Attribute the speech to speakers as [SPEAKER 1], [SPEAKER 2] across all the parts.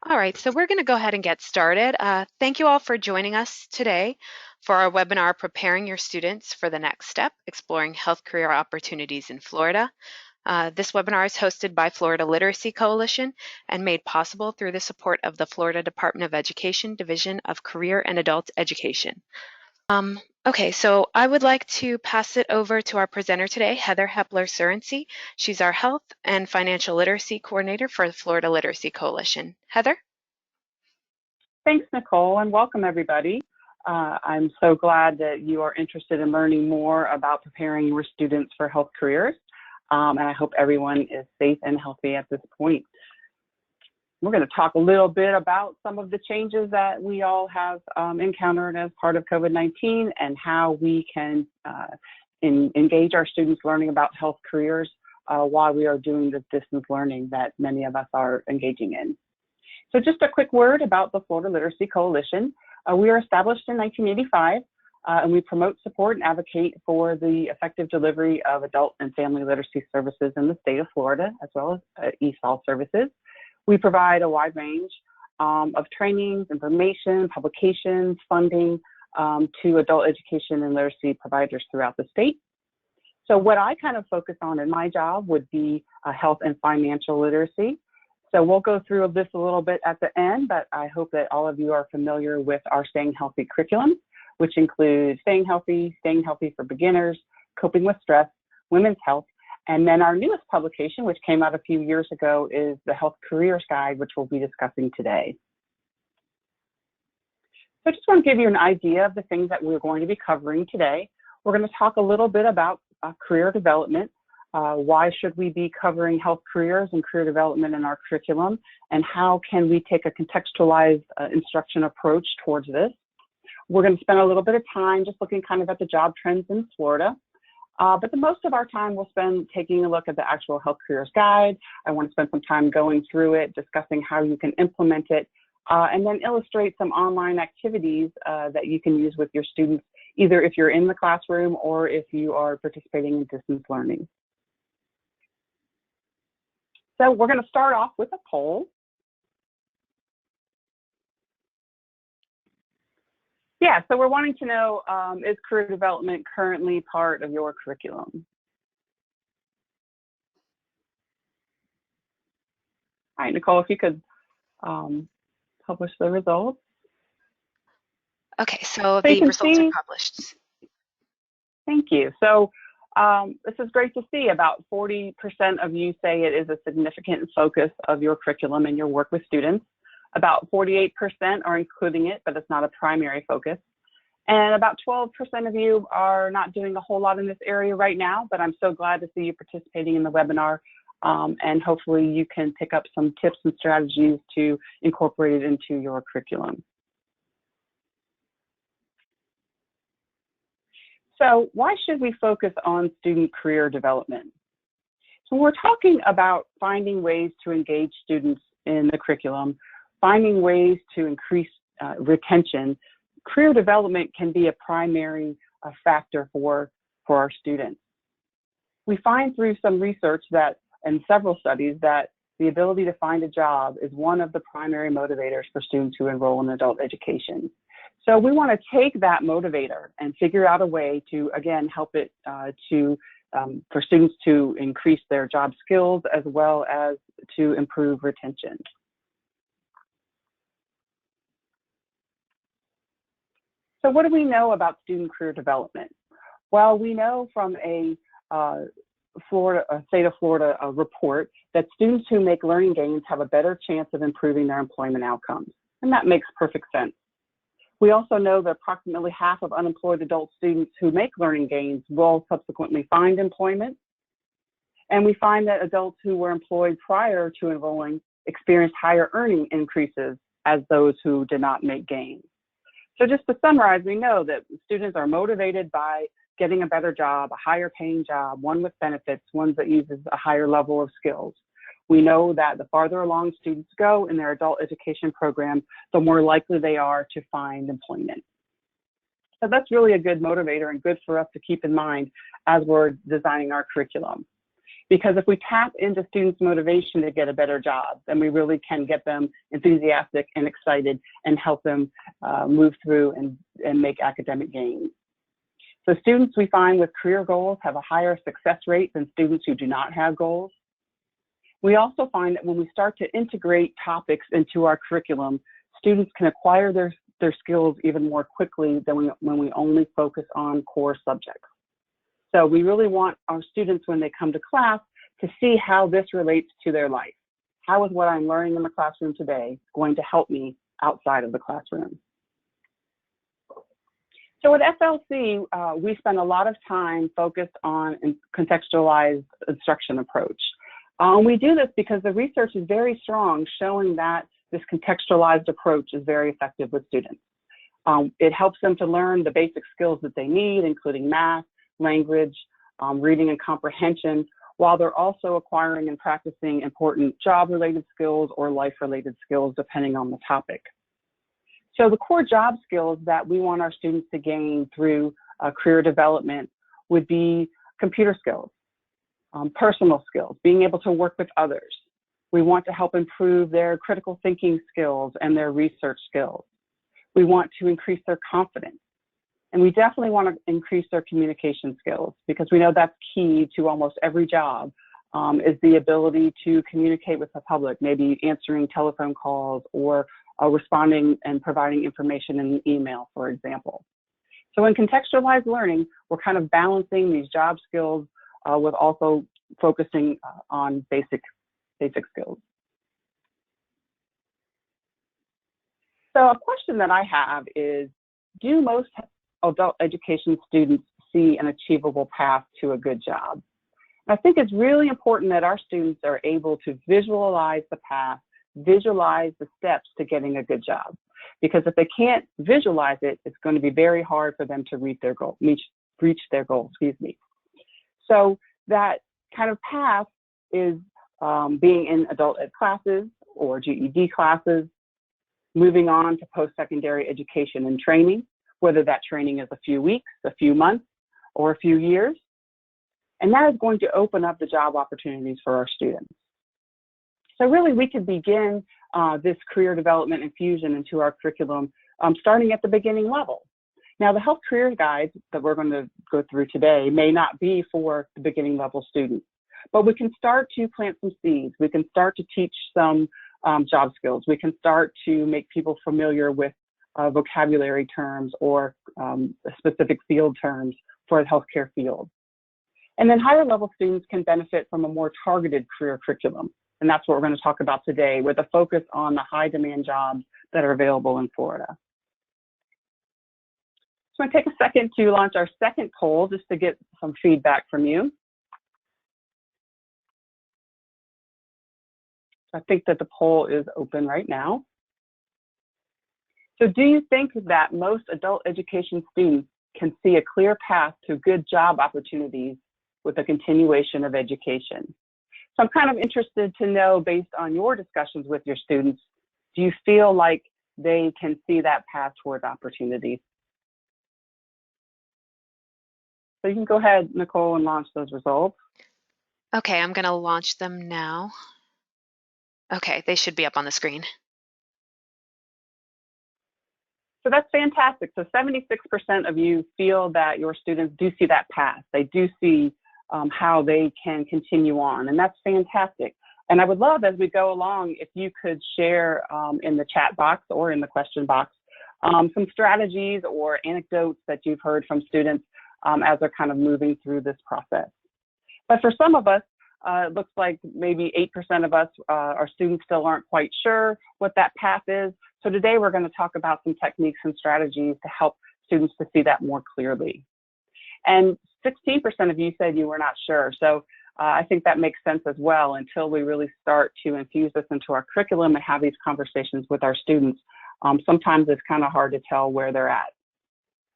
[SPEAKER 1] All right, so we're going to go ahead and get started. Thank you all for joining us today for our webinar, Preparing Your Students for the Next Step, Exploring Health Career Opportunities in Florida. This webinar is hosted by Florida Literacy Coalition and made possible through the support of the Florida Department of Education Division of Career and Adult Education. Okay, so I would like to pass it over to our presenter today, Heather Hepler-Surency. She's our Health and Financial Literacy Coordinator for the Florida Literacy Coalition. Heather?
[SPEAKER 2] Thanks, Nicole, and welcome everybody. I'm so glad that you are interested in learning more about preparing your students for health careers, and I hope everyone is safe and healthy at this point. We're going to talk a little bit about some of the changes that we all have encountered as part of COVID-19 and how we can engage our students learning about health careers while we are doing the distance learning that many of us are engaging in. So just a quick word about the Florida Literacy Coalition. We were established in 1985, and we promote, support, and advocate for the effective delivery of adult and family literacy services in the state of Florida, as well as ESOL services. We provide a wide range of trainings, information, publications, funding to adult education and literacy providers throughout the state. So what I kind of focus on in my job would be health and financial literacy. So we'll go through this a little bit at the end, but I hope that all of you are familiar with our Staying Healthy curriculum, which includes Staying Healthy for Beginners, Coping with Stress, Women's Health, and then our newest publication, which came out a few years ago, is the Health Careers Guide, which we'll be discussing today. So I just want to give you an idea of the things that we're going to be covering today. We're going to talk a little bit about career development. Why should we be covering health careers and career development in our curriculum? And how can we take a contextualized instruction approach towards this? We're going to spend a little bit of time just looking kind of at the job trends in Florida. But the most of our time we'll spend taking a look at the actual Health Careers Guide. I want to spend some time going through it, discussing how you can implement it, and then illustrate some online activities that you can use with your students, either if you're in the classroom or if you are participating in distance learning. So we're going to start off with a poll. Yeah, so we're wanting to know, is career development currently part of your curriculum? All right, Nicole, if you could publish the results.
[SPEAKER 1] Okay, so the results are published.
[SPEAKER 2] Thank you. So this is great to see. About 40% of you say it is a significant focus of your curriculum and your work with students. About 48% are including it, but it's not a primary focus. And about 12% of you are not doing a whole lot in this area right now, but I'm so glad to see you participating in the webinar. And hopefully you can pick up some tips and strategies to incorporate it into your curriculum. So why should we focus on student career development? So we're talking about finding ways to engage students in the curriculum, finding ways to increase retention. Career development can be a primary factor for our students. We find through some research that, and several studies, that the ability to find a job is one of the primary motivators for students who enroll in adult education. So we want to take that motivator and figure out a way to, again, help it for students to increase their job skills as well as to improve retention. So what do we know about student career development? Well, we know from a state of Florida report that students who make learning gains have a better chance of improving their employment outcomes, and that makes perfect sense. We also know that approximately half of unemployed adult students who make learning gains will subsequently find employment. And we find that adults who were employed prior to enrolling experienced higher earning increases as those who did not make gains. So just to summarize, we know that students are motivated by getting a better job, a higher paying job, one with benefits, one that uses a higher level of skills. We know that the farther along students go in their adult education program, the more likely they are to find employment. So that's really a good motivator and good for us to keep in mind as we're designing our curriculum. Because if we tap into students' motivation to get a better job, then we really can get them enthusiastic and excited and help them move through and make academic gains. So students we find with career goals have a higher success rate than students who do not have goals. We also find that when we start to integrate topics into our curriculum, students can acquire their skills even more quickly than when we only focus on core subjects. So we really want our students, when they come to class, to see how this relates to their life. How is what I'm learning in the classroom today going to help me outside of the classroom? So at SLC, we spend a lot of time focused on a contextualized instruction approach. We do this because the research is very strong, showing that this contextualized approach is very effective with students. It helps them to learn the basic skills that they need, including math, language, reading and comprehension, while they're also acquiring and practicing important job-related skills or life-related skills, depending on the topic. So the core job skills that we want our students to gain through career development would be computer skills, personal skills, being able to work with others. We want to help improve their critical thinking skills and their research skills. We want to increase their confidence. And we definitely want to increase their communication skills, because we know that's key to almost every job, is the ability to communicate with the public, maybe answering telephone calls or responding and providing information in an email, for example. So in contextualized learning, we're kind of balancing these job skills with also focusing on basic skills. So a question that I have is, do most adult education students see an achievable path to a good job? I think it's really important that our students are able to visualize the path, visualize the steps to getting a good job. Because if they can't visualize it, it's going to be very hard for them to reach their goal, So that kind of path is being in adult ed classes or GED classes, moving on to post-secondary education and training, whether that training is a few weeks, a few months, or a few years. And that is going to open up the job opportunities for our students. So really, we could begin this career development infusion into our curriculum starting at the beginning level. Now, the health career guides that we're going to go through today may not be for the beginning level students, but we can start to plant some seeds. We can start to teach some job skills. We can start to make people familiar with vocabulary terms or specific field terms for the healthcare field. And then higher level students can benefit from a more targeted career curriculum. And that's what we're going to talk about today, with a focus on the high demand jobs that are available in Florida. So I'm going to take a second to launch our second poll just to get some feedback from you. I think that the poll is open right now. So do you think that most adult education students can see a clear path to good job opportunities with a continuation of education? So I'm kind of interested to know, based on your discussions with your students, do you feel like they can see that path towards opportunities? So you can go ahead, Nicole, and launch those results.
[SPEAKER 1] Okay, I'm going to launch them now. Okay, they should be up on the screen.
[SPEAKER 2] So that's fantastic. So 76% of you feel that your students do see that path. They do see how they can continue on, and that's fantastic. And I would love, as we go along, if you could share in the chat box or in the question box some strategies or anecdotes that you've heard from students as they're kind of moving through this process. But for some of us, it looks like maybe 8% of us, our students still aren't quite sure what that path is. So today we're going to talk about some techniques and strategies to help students to see that more clearly. And 16% of you said you were not sure. So I think that makes sense as well. Until we really start to infuse this into our curriculum and have these conversations with our students, sometimes it's kind of hard to tell where they're at.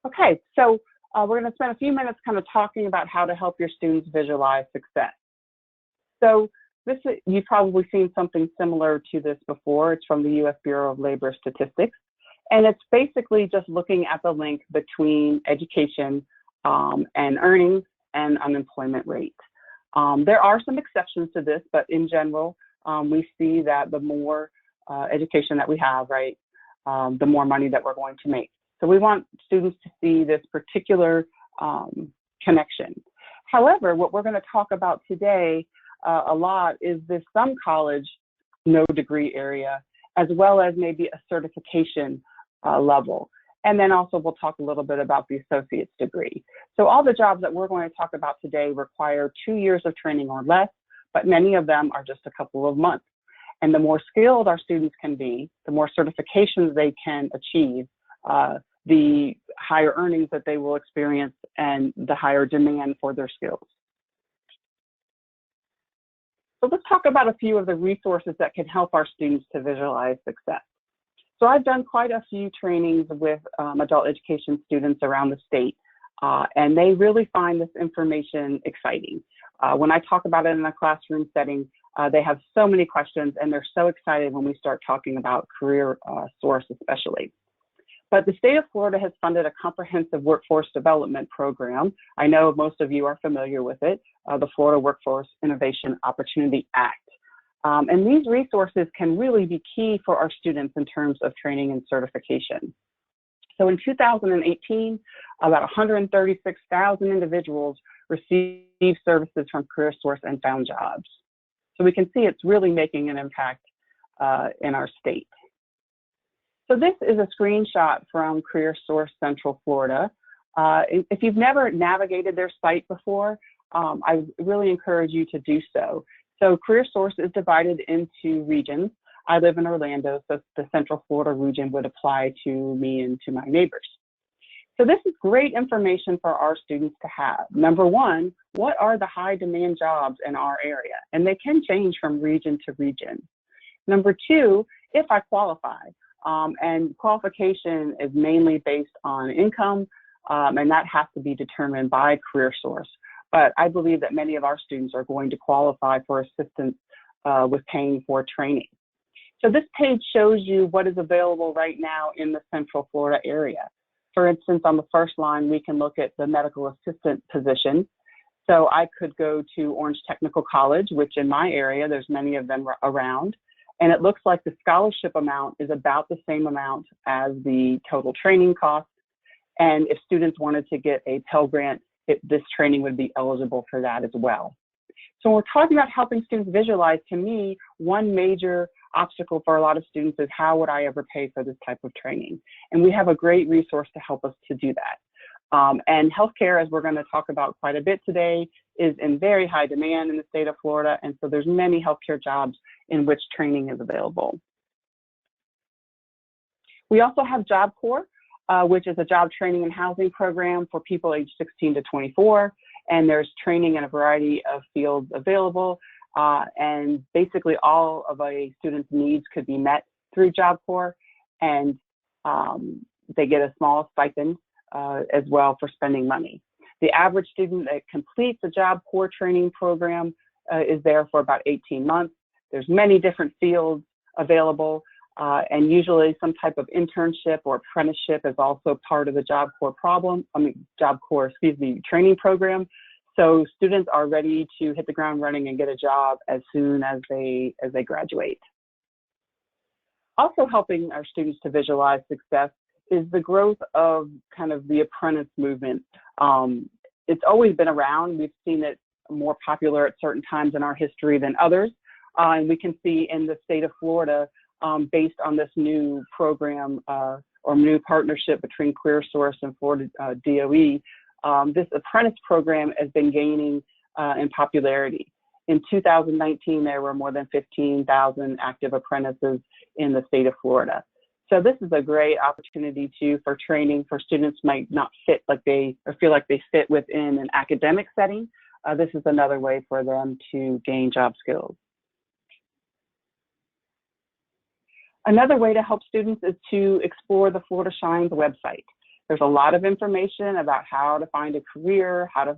[SPEAKER 2] Okay, so we're going to spend a few minutes kind of talking about how to help your students visualize success. So you've probably seen something similar to this before. It's from the U.S. Bureau of Labor Statistics. And it's basically just looking at the link between education and earnings and unemployment rate. There are some exceptions to this, but in general, we see that the more education that we have, right, the more money that we're going to make. So we want students to see this particular connection. However, what we're going to talk about today a lot is this some college, no degree area, as well as maybe a certification level. And then also we'll talk a little bit about the associate's degree. So all the jobs that we're going to talk about today require 2 years of training or less, but many of them are just a couple of months. And the more skilled our students can be, the more certifications they can achieve, the higher earnings that they will experience and the higher demand for their skills. So let's talk about a few of the resources that can help our students to visualize success. So I've done quite a few trainings with adult education students around the state, and they really find this information exciting. When I talk about it in a classroom setting, they have so many questions and they're so excited when we start talking about career source especially. But the state of Florida has funded a comprehensive workforce development program. I know most of you are familiar with it, the Florida Workforce Innovation Opportunity Act. And these resources can really be key for our students in terms of training and certification. So in 2018, about 136,000 individuals received services from CareerSource and found jobs. So we can see it's really making an impact in our state. So this is a screenshot from CareerSource Central Florida. If you've never navigated their site before, I really encourage you to do so. So CareerSource is divided into regions. I live in Orlando, so the Central Florida region would apply to me and to my neighbors. So this is great information for our students to have. Number one, what are the high demand jobs in our area? And they can change from region to region. Number two, if I qualify, and qualification is mainly based on income, and that has to be determined by CareerSource. But I believe that many of our students are going to qualify for assistance with paying for training. So this page shows you what is available right now in the Central Florida area. For instance, on the first line, we can look at the medical assistant position. So I could go to Orange Technical College, which in my area, there's many of them around. And it looks like the scholarship amount is about the same amount as the total training cost. And if students wanted to get a Pell Grant, this training would be eligible for that as well. So when we're talking about helping students visualize, to me, one major obstacle for a lot of students is how would I ever pay for this type of training? And we have a great resource to help us to do that. And healthcare, as we're going to talk about quite a bit today, is in very high demand in the state of Florida. And so there's many healthcare jobs in which training is available. We also have Job Corps, which is a job training and housing program for people aged 16 to 24. And there's training in a variety of fields available. And basically all of a student's needs could be met through Job Corps. And they get a small stipend as well for spending money. The average student that completes a Job Corps training program is there for about 18 months. There's many different fields available, and usually some type of internship or apprenticeship is also part of the Job Corps training program. So students are ready to hit the ground running and get a job as soon as they graduate. Also helping our students to visualize success is the growth of kind of the apprentice movement. It's always been around. We've seen it more popular at certain times in our history than others. And we can see in the state of Florida, based on this new program or new partnership between CareerSource and Florida DOE, this apprentice program has been gaining in popularity. In 2019, there were more than 15,000 active apprentices in the state of Florida. So this is a great opportunity too for training for students might not fit like they, or feel like they fit within an academic setting. This is another way for them to gain job skills. Another way to help students is to explore the Florida Shines website. There's a lot of information about how to find a career, how to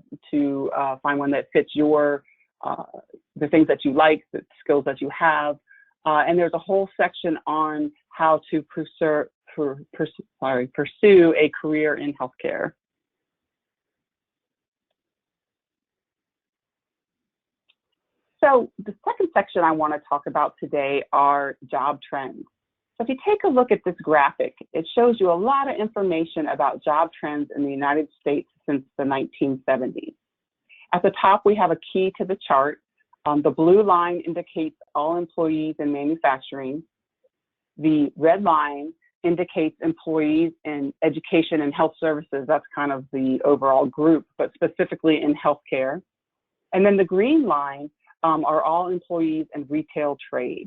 [SPEAKER 2] find one that fits your, the things that you like, the skills that you have. And there's a whole section on how to pursue a career in healthcare. So the second section I want to talk about today are job trends. So if you take a look at this graphic, it shows you a lot of information about job trends in the United States since the 1970s. At the top, we have a key to the chart. The blue line indicates all employees in manufacturing. The red line indicates employees in education and health services. That's kind of the overall group, but specifically in healthcare. And then the green line are all employees in retail trade.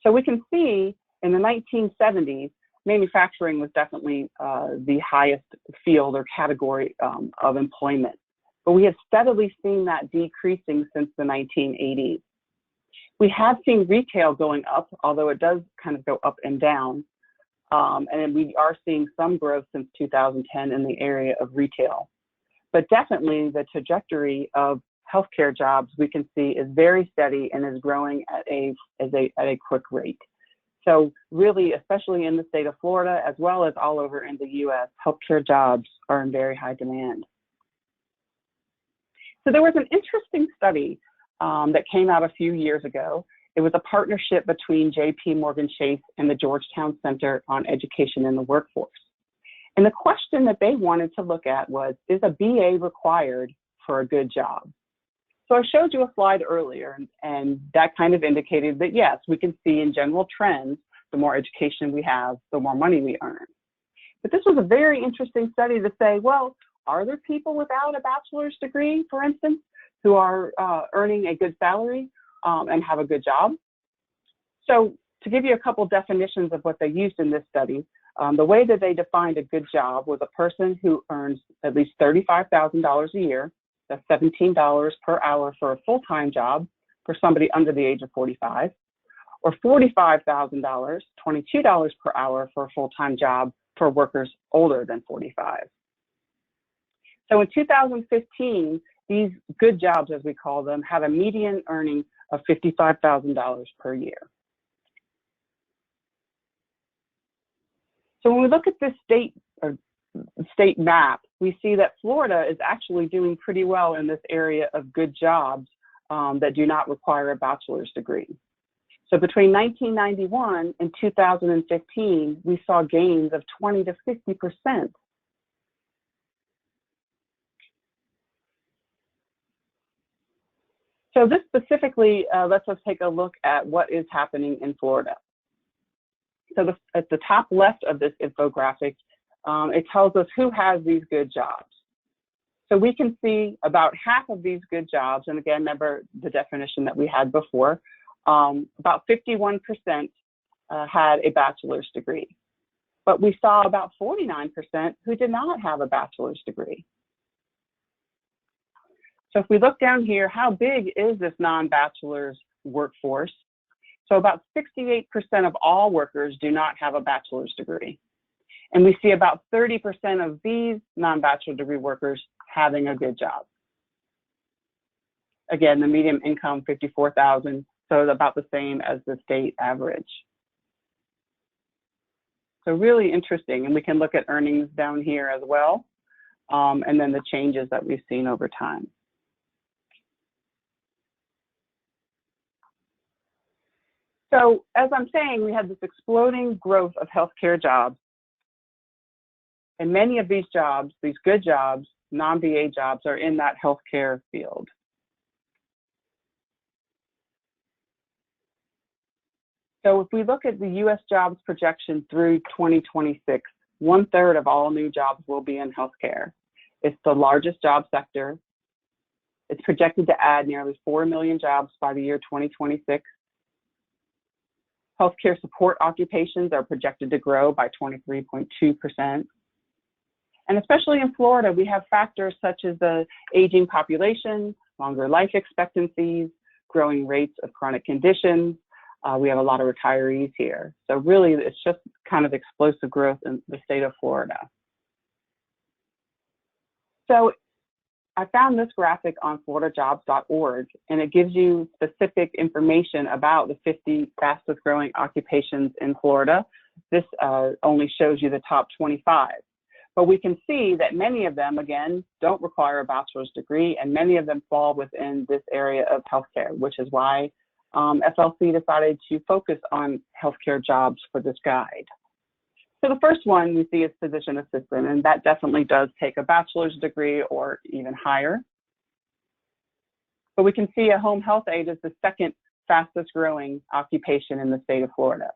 [SPEAKER 2] So we can see in the 1970s, manufacturing was definitely the highest field or category of employment. But we have steadily seen that decreasing since the 1980s. We have seen retail going up, although it does kind of go up and down. And we are seeing some growth since 2010 in the area of retail. But definitely the trajectory of healthcare jobs we can see is very steady and is growing at a quick rate. So really, especially in the state of Florida, as well as all over in the US, healthcare jobs are in very high demand. So there was an interesting study that came out a few years ago. It was a partnership between J.P. Morgan Chase and the Georgetown Center on Education in the Workforce. And the question that they wanted to look at was, is a BA required for a good job? So I showed you a slide earlier, and that kind of indicated that, yes, we can see in general trends, the more education we have, the more money we earn. But this was a very interesting study to say, well, are there people without a bachelor's degree, for instance, who are earning a good salary and have a good job? So to give you a couple definitions of what they used in this study, the way that they defined a good job was a person who earns at least $35,000 a year. That's $17 per hour for a full-time job for somebody under the age of 45, or $45,000, $22 per hour for a full-time job for workers older than 45. So in 2015, these good jobs, as we call them, had a median earning of $55,000 per year. So when we look at this state map, we see that Florida is actually doing pretty well in this area of good jobs that do not require a bachelor's degree. So between 1991 and 2015, we saw gains of 20 to 50%. So this specifically lets us take a look at what is happening in Florida. So at the top left of this infographic, it tells us who has these good jobs. So we can see about half of these good jobs, and again, remember the definition that we had before, about 51% had a bachelor's degree. But we saw about 49% who did not have a bachelor's degree. So if we look down here, how big is this non-bachelor's workforce? So about 68% of all workers do not have a bachelor's degree. And we see about 30% of these non-bachelor degree workers having a good job. Again, the median income, $54,000, so it's about the same as the state average. So really interesting, and we can look at earnings down here as well, and then the changes that we've seen over time. So as I'm saying, we have this exploding growth of healthcare jobs. And many of these jobs, these good jobs, non-BA jobs, are in that healthcare field. So if we look at the US jobs projection through 2026, 1/3 of all new jobs will be in healthcare. It's the largest job sector. It's projected to add nearly 4 million jobs by the year 2026. Healthcare support occupations are projected to grow by 23.2%. And especially in Florida, we have factors such as the aging population, longer life expectancies, growing rates of chronic conditions. We have a lot of retirees here. So really, it's just kind of explosive growth in the state of Florida. So I found this graphic on floridajobs.org, and it gives you specific information about the 50 fastest growing occupations in Florida. This only shows you the top 25. But we can see that many of them, again, don't require a bachelor's degree, and many of them fall within this area of healthcare, which is why FLC decided to focus on healthcare jobs for this guide. So the first one we see is physician assistant, and that definitely does take a bachelor's degree or even higher. But we can see a home health aide is the second fastest growing occupation in the state of Florida.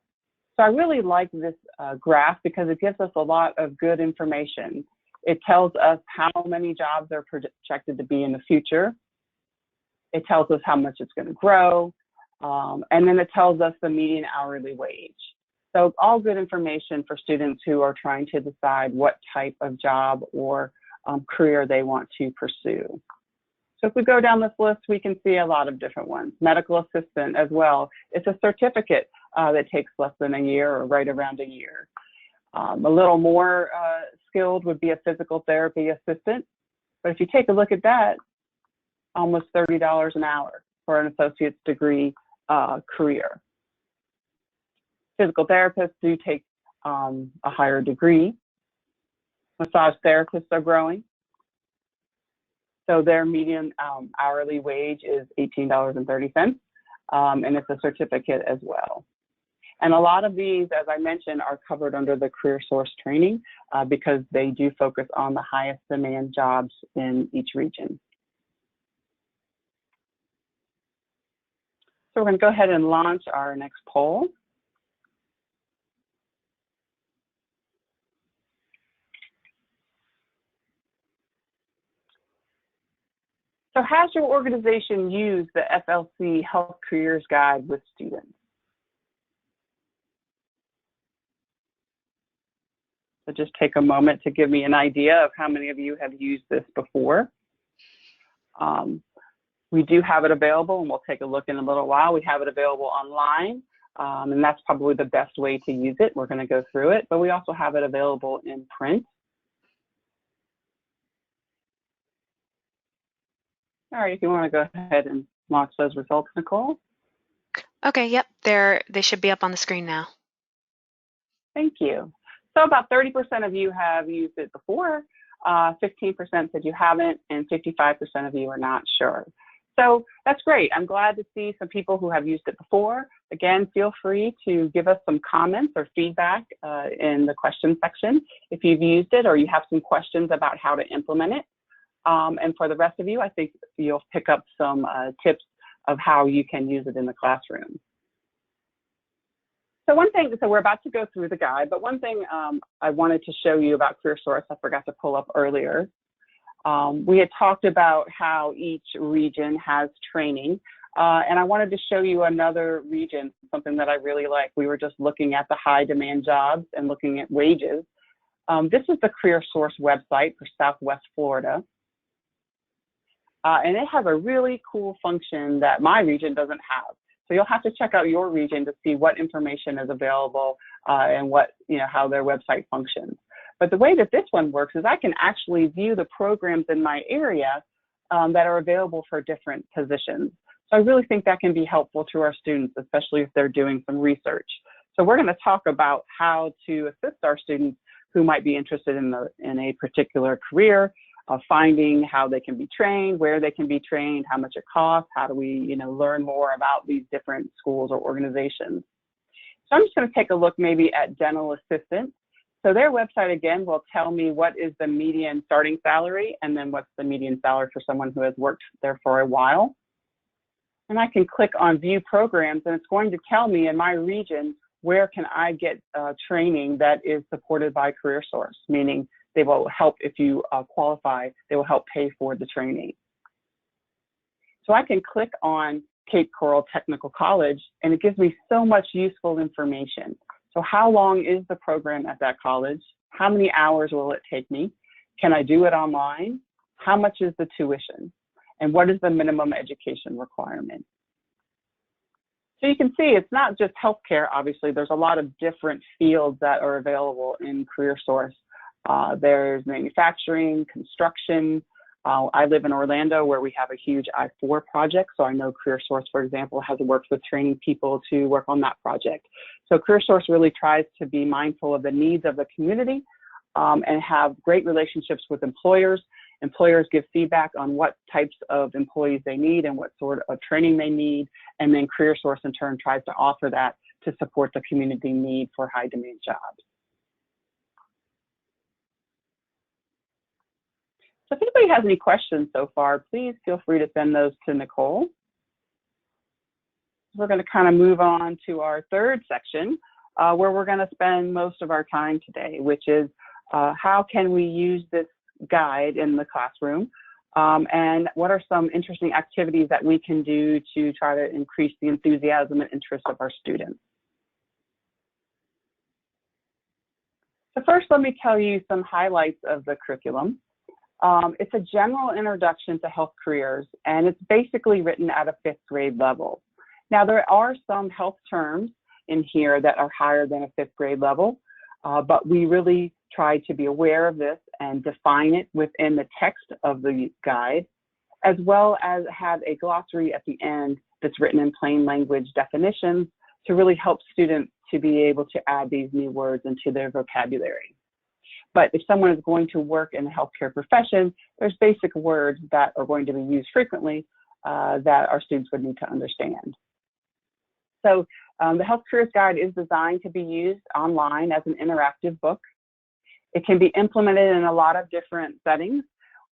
[SPEAKER 2] So I really like this graph because it gives us a lot of good information. It tells us how many jobs are projected to be in the future. It tells us how much it's going to grow. And then it tells us the median hourly wage. So all good information for students who are trying to decide what type of job or career they want to pursue. So if we go down this list, we can see a lot of different ones. Medical assistant as well. It's a certificate that takes less than a year or right around a year. A little more skilled would be a physical therapy assistant. But if you take a look at that, almost $30 an hour for an associate's degree career. Physical therapists do take a higher degree. Massage therapists are growing. So their median hourly wage is $18.30, and it's a certificate as well. And a lot of these, as I mentioned, are covered under the Career Source training because they do focus on the highest demand jobs in each region. So we're going to go ahead and launch our next poll. So has your organization used the FLC Health Careers Guide with students? So just take a moment to give me an idea of how many of you have used this before. We do have it available, and we'll take a look in a little while. We have it available online, and that's probably the best way to use it. We're going to go through it, but we also have it available in print. All right, if you want to go ahead and launch those results, Nicole.
[SPEAKER 1] Okay, yep, they should be up on the screen now.
[SPEAKER 2] Thank you. So about 30% of you have used it before, 15% said you haven't, and 55% of you are not sure. So that's great. I'm glad to see some people who have used it before. Again, feel free to give us some comments or feedback in the question section if you've used it or you have some questions about how to implement it. And for the rest of you, I think you'll pick up some tips of how you can use it in the classroom. So one thing, so we're about to go through the guide, but one thing I wanted to show you about CareerSource, I forgot to pull up earlier. We had talked about how each region has training, and I wanted to show you another region, something that I really like. We were just looking at the high demand jobs and looking at wages. This is the CareerSource website for Southwest Florida. And it has a really cool function that my region doesn't have. So you'll have to check out your region to see what information is available and what, how their website functions. But the way that this one works is I can actually view the programs in my area that are available for different positions. So I really think that can be helpful to our students, especially if they're doing some research. So we're going to talk about how to assist our students who might be interested in a particular career, finding how they can be trained, where they can be trained, how much it costs, how do we, learn more about these different schools or organizations. So I'm just going to take a look maybe at dental assistants. So their website, again, will tell me what is the median starting salary and then what's the median salary for someone who has worked there for a while. And I can click on view programs, and it's going to tell me in my region where can I get training that is supported by CareerSource, meaning they will help if you qualify, they will help pay for the training. So I can click on Cape Coral Technical College, and it gives me so much useful information. So how long is the program at that college? How many hours will it take me? Can I do it online? How much is the tuition? And what is the minimum education requirement? So you can see it's not just healthcare, obviously. There's a lot of different fields that are available in CareerSource. There's manufacturing, construction. I live in Orlando where we have a huge I-4 project. So I know CareerSource, for example, has worked with training people to work on that project. So CareerSource really tries to be mindful of the needs of the community and have great relationships with employers. Employers give feedback on what types of employees they need and what sort of training they need, and then CareerSource in turn tries to offer that to support the community need for high demand jobs. So if anybody has any questions so far, please feel free to send those to Nicole. We're going to kind of move on to our third section, where we're going to spend most of our time today, which is how can we use this guide in the classroom, and what are some interesting activities that we can do to try to increase the enthusiasm and interest of our students. So first, let me tell you some highlights of the curriculum. It's a general introduction to health careers, and it's basically written at a 5th grade level. Now, there are some health terms in here that are higher than a 5th grade level, but we really try to be aware of this and define it within the text of the guide, as well as have a glossary at the end that's written in plain language definitions to really help students to be able to add these new words into their vocabulary. But if someone is going to work in the healthcare profession, there's basic words that are going to be used frequently that our students would need to understand. So the Health Careers Guide is designed to be used online as an interactive book. It can be implemented in a lot of different settings.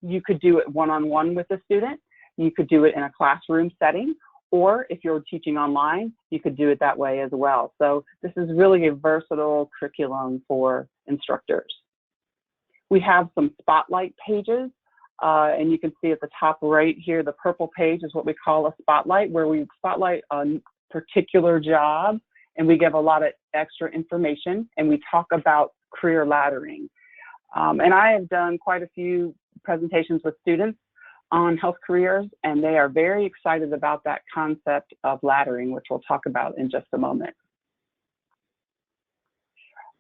[SPEAKER 2] You could do it one-on-one with a student. You could do it in a classroom setting, or if you're teaching online, you could do it that way as well. So this is really a versatile curriculum for instructors. We have some spotlight pages, and you can see at the top right here, the purple page is what we call a spotlight, where we spotlight a particular job, and we give a lot of extra information, and we talk about career laddering. And I have done quite a few presentations with students on health careers, and they are very excited about that concept of laddering, which we'll talk about in just a moment.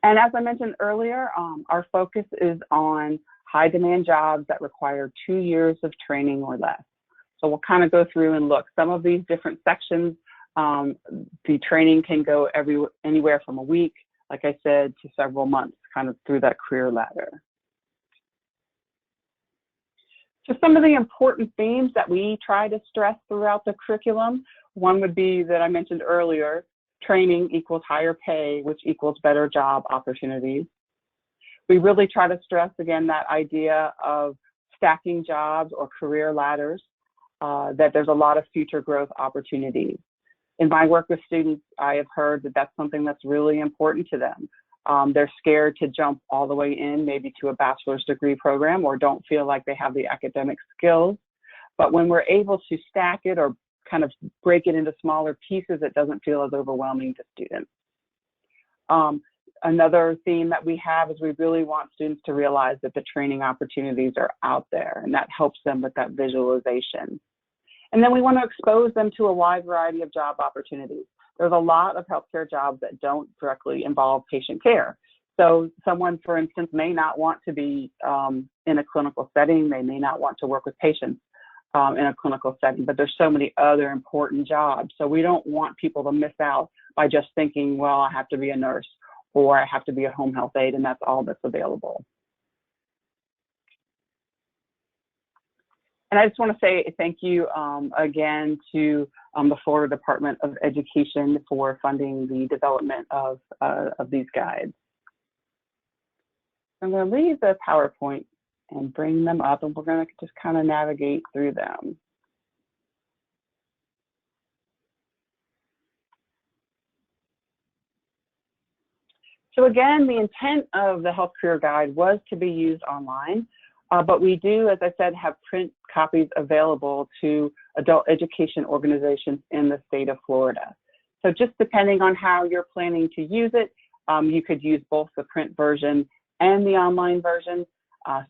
[SPEAKER 2] And as I mentioned earlier, our focus is on high demand jobs that require 2 years of training or less. So we'll kind of go through and look. Some of these different sections, the training can go anywhere from a week, like I said, to several months, kind of through that career ladder. So some of the important themes that we try to stress throughout the curriculum, one would be that I mentioned earlier, training equals higher pay, which equals better job opportunities. We really try to stress, again, that idea of stacking jobs or career ladders, that there's a lot of future growth opportunities. In my work with students, I have heard that that's something that's really important to them. They're scared to jump all the way in, maybe to a bachelor's degree program, or don't feel like they have the academic skills. But when we're able to stack it or kind of break it into smaller pieces, it doesn't feel as overwhelming to students. Another theme that we have is we really want students to realize that the training opportunities are out there, and that helps them with that visualization. And then we want to expose them to a wide variety of job opportunities. There's a lot of healthcare jobs that don't directly involve patient care. So someone, for instance, may not want to be in a clinical setting. They may not want to work with patients in a clinical setting, but there's so many other important jobs. So we don't want people to miss out by just thinking, well, I have to be a nurse or I have to be a home health aide, and that's all that's available. And I just want to say thank you again to the Florida Department of Education for funding the development of these guides. I'm going to leave the PowerPoint and bring them up, and we're going to just kind of navigate through them. So again, the intent of the Health Career Guide was to be used online, but we do, as I said, have print copies available to adult education organizations in the state of Florida. So just depending on how you're planning to use it, you could use both the print version and the online version.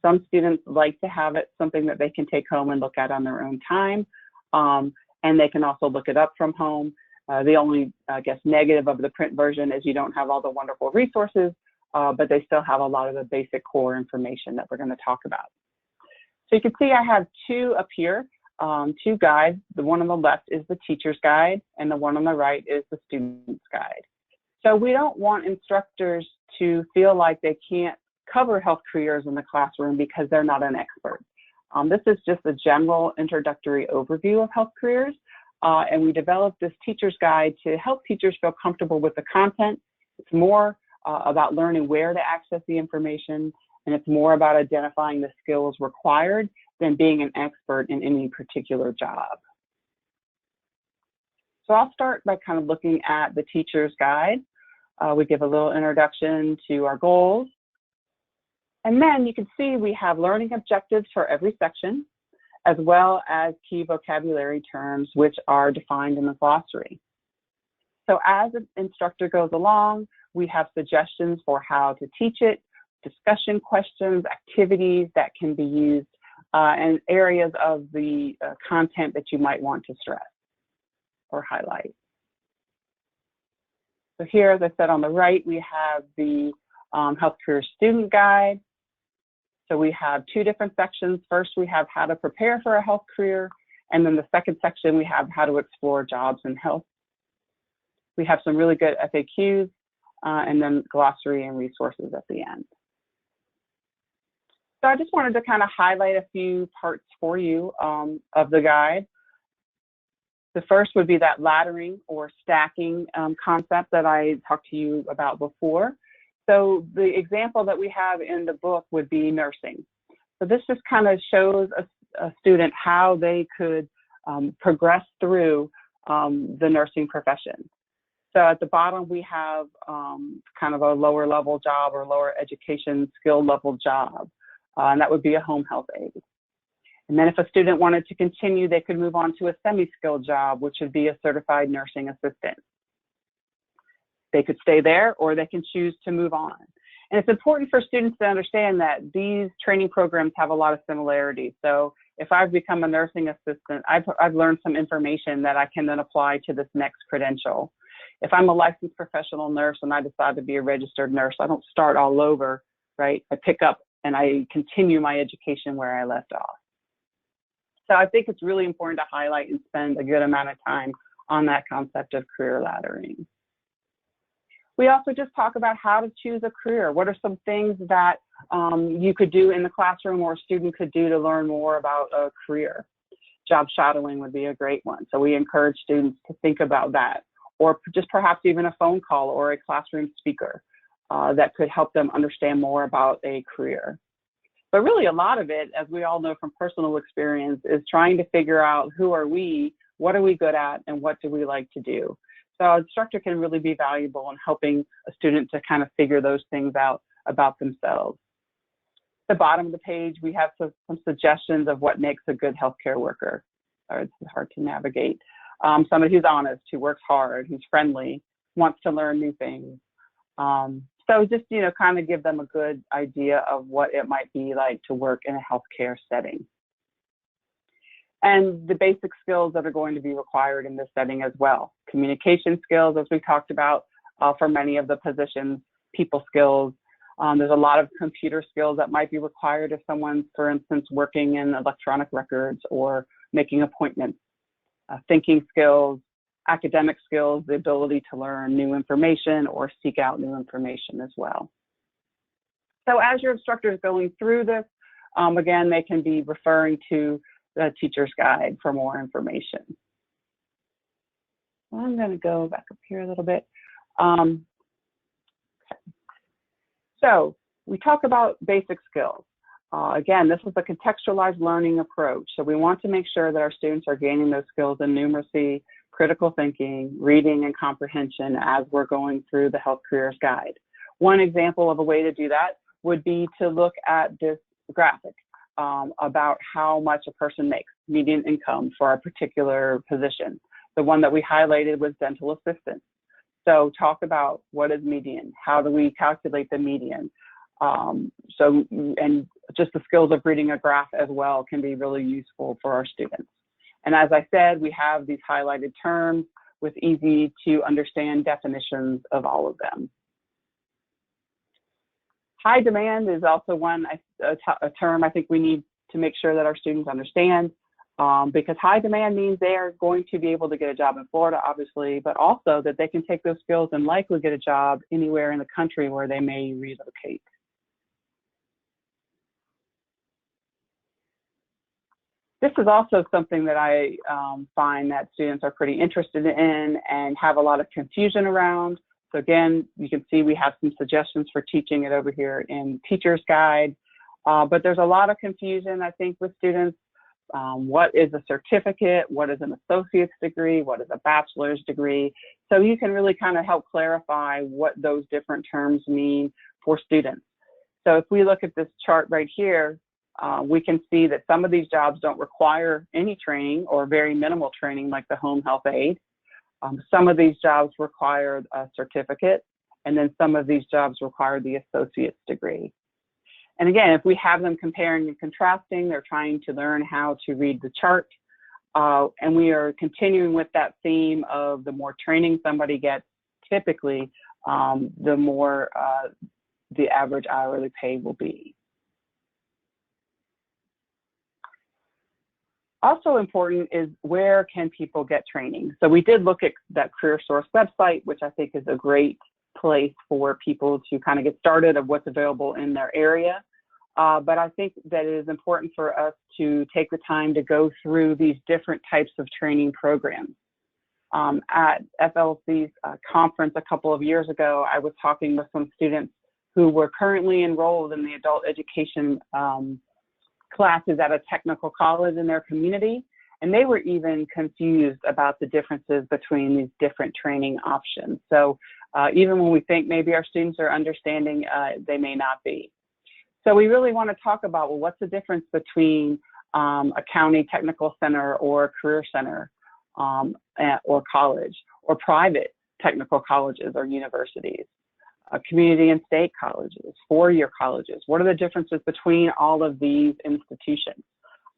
[SPEAKER 2] Some students like to have it something that they can take home and look at on their own time, and they can also look it up from home. The only, I guess, negative of the print version is you don't have all the wonderful resources, but they still have a lot of the basic core information that we're going to talk about. So you can see I have two up here, two guides. The one on the left is the teacher's guide, and the one on the right is the student's guide. So we don't want instructors to feel like they can't cover health careers in the classroom because they're not an expert. This is just a general introductory overview of health careers, and we developed this teacher's guide to help teachers feel comfortable with the content. It's more about learning where to access the information, and it's more about identifying the skills required than being an expert in any particular job. So I'll start by kind of looking at the teacher's guide. We give a little introduction to our goals. And then you can see we have learning objectives for every section, as well as key vocabulary terms, which are defined in the glossary. So as an instructor goes along, we have suggestions for how to teach it, discussion questions, activities that can be used, and areas of the content that you might want to stress or highlight. So here, as I said, on the right, we have the Health Career Student Guide. So we have two different sections. First, we have how to prepare for a health career, and then the second section, we have how to explore jobs in health. We have some really good FAQs, and then glossary and resources at the end. So I just wanted to kind of highlight a few parts for you of the guide. The first would be that laddering or stacking concept that I talked to you about before. So the example that we have in the book would be nursing. So this just kind of shows a student how they could progress through the nursing profession. So at the bottom, we have kind of a lower level job or lower education skill level job, and that would be a home health aide. And then if a student wanted to continue, they could move on to a semi-skilled job, which would be a certified nursing assistant. They could stay there, or they can choose to move on. And it's important for students to understand that these training programs have a lot of similarities. So if I've become a nursing assistant, I've learned some information that I can then apply to this next credential. If I'm a licensed professional nurse and I decide to be a registered nurse, I don't start all over, right? I pick up and I continue my education where I left off. So I think it's really important to highlight and spend a good amount of time on that concept of career laddering. We also just talk about how to choose a career. What are some things that you could do in the classroom or a student could do to learn more about a career? Job shadowing would be a great one. So we encourage students to think about that, or just perhaps even a phone call or a classroom speaker that could help them understand more about a career. But really a lot of it, as we all know from personal experience, is trying to figure out who are we, what are we good at, and what do we like to do. So an instructor can really be valuable in helping a student to kind of figure those things out about themselves. At the bottom of the page, we have some suggestions of what makes a good healthcare worker. It's hard to navigate. Somebody who's honest, who works hard, who's friendly, wants to learn new things. So just, kind of give them a good idea of what it might be like to work in a healthcare setting. And the basic skills that are going to be required in this setting as well. Communication skills, as we talked about, for many of the positions, people skills. There's a lot of computer skills that might be required if someone's, for instance, working in electronic records or making appointments. Thinking skills, academic skills, the ability to learn new information or seek out new information as well. So as your instructor is going through this, again, they can be referring to the teacher's guide for more information. I'm going to go back up here a little bit. Okay. So we talk about basic skills. Again, this is a contextualized learning approach. So we want to make sure that our students are gaining those skills in numeracy, critical thinking, reading, and comprehension as we're going through the Health Careers Guide. One example of a way to do that would be to look at this graphic about how much a person makes, median income for a particular position. The one that we highlighted was dental assistant. So talk about what is median, how do we calculate the median? And just the skills of reading a graph as well can be really useful for our students. And as I said, we have these highlighted terms with easy to understand definitions of all of them. High demand is also a term I think we need to make sure that our students understand, because high demand means they are going to be able to get a job in Florida, obviously, but also that they can take those skills and likely get a job anywhere in the country where they may relocate. This is also something that I find that students are pretty interested in and have a lot of confusion around. So again, you can see we have some suggestions for teaching it over here in Teacher's Guide, but there's a lot of confusion, I think, with students. What is a certificate? What is an associate's degree? What is a bachelor's degree? So you can really kind of help clarify what those different terms mean for students. So if we look at this chart right here, we can see that some of these jobs don't require any training or very minimal training, like the home health aide. Some of these jobs require a certificate, and then some of these jobs require the associate's degree. And again, if we have them comparing and contrasting, they're trying to learn how to read the chart. And we are continuing with that theme of the more training somebody gets, typically, the more the average hourly pay will be. Also important is, where can people get training? So we did look at that CareerSource website, which I think is a great place for people to kind of get started of what's available in their area. But I think that it is important for us to take the time to go through these different types of training programs. At FLC's conference a couple of years ago, I was talking with some students who were currently enrolled in the adult education classes at a technical college in their community, and they were even confused about the differences between these different training options. So even when we think maybe our students are understanding, they may not be. So we really want to talk about, well, what's the difference between a county technical center or career center or college, or private technical colleges or universities, community and state colleges, four-year colleges. What are the differences between all of these institutions?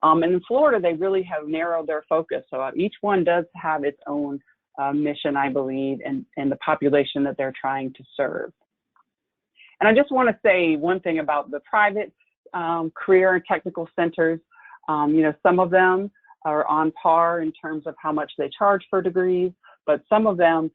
[SPEAKER 2] And in Florida, they really have narrowed their focus. So each one does have its own mission, I believe, and the population that they're trying to serve. And I just want to say one thing about the private career and technical centers. You know, some of them are on par in terms of how much they charge for degrees, but some of them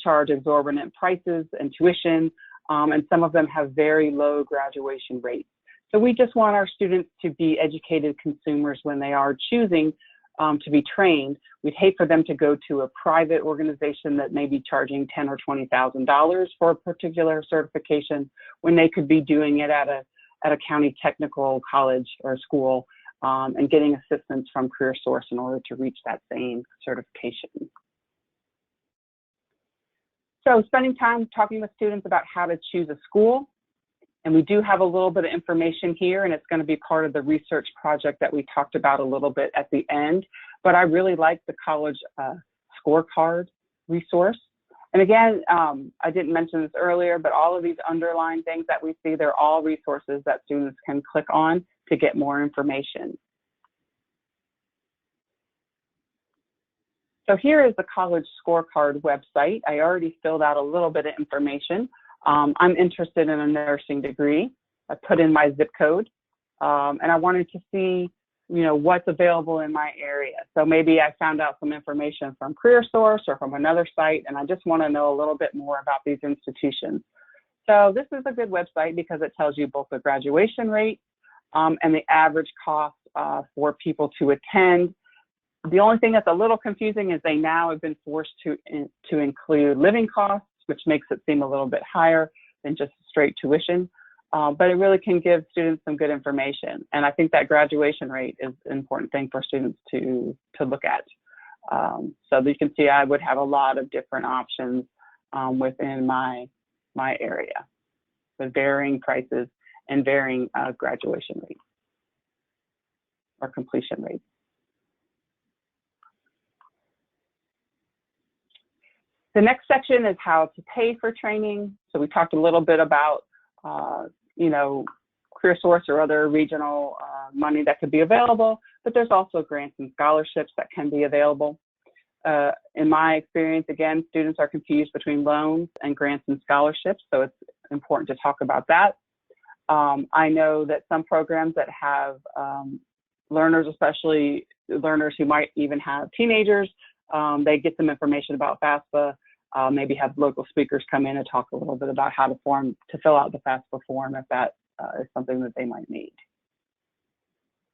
[SPEAKER 2] charge exorbitant prices and tuition, and some of them have very low graduation rates. So we just want our students to be educated consumers when they are choosing to be trained. We'd hate for them to go to a private organization that may be charging $10,000 or $20,000 for a particular certification, when they could be doing it at a county technical college or school and getting assistance from CareerSource in order to reach that same certification. So spending time talking with students about how to choose a school. And we do have a little bit of information here, and it's going to be part of the research project that we talked about a little bit at the end. But I really like the college scorecard resource. And again, I didn't mention this earlier, but all of these underlying things that we see, they're all resources that students can click on to get more information. So here is the college scorecard website. I already filled out a little bit of information. I'm interested in a nursing degree. I put in my zip code, and I wanted to see, you know, what's available in my area. So maybe I found out some information from CareerSource or from another site, and I just want to know a little bit more about these institutions. So this is a good website because it tells you both the graduation rate and the average cost for people to attend. The only thing that's a little confusing is they now have been forced to include living costs, which makes it seem a little bit higher than just straight tuition. But it really can give students some good information. And I think that graduation rate is an important thing for students to look at. So you can see I would have a lot of different options within my area with varying prices and varying graduation rates or completion rates. The next section is how to pay for training. So we talked a little bit about, you know, CareerSource or other regional money that could be available, but there's also grants and scholarships that can be available. In my experience, again, students are confused between loans and grants and scholarships, so it's important to talk about that. I know that some programs that have learners, especially learners who might even have teenagers, they get some information about FAFSA, maybe have local speakers come in and talk a little bit about how to fill out the FAFSA form if that is something that they might need.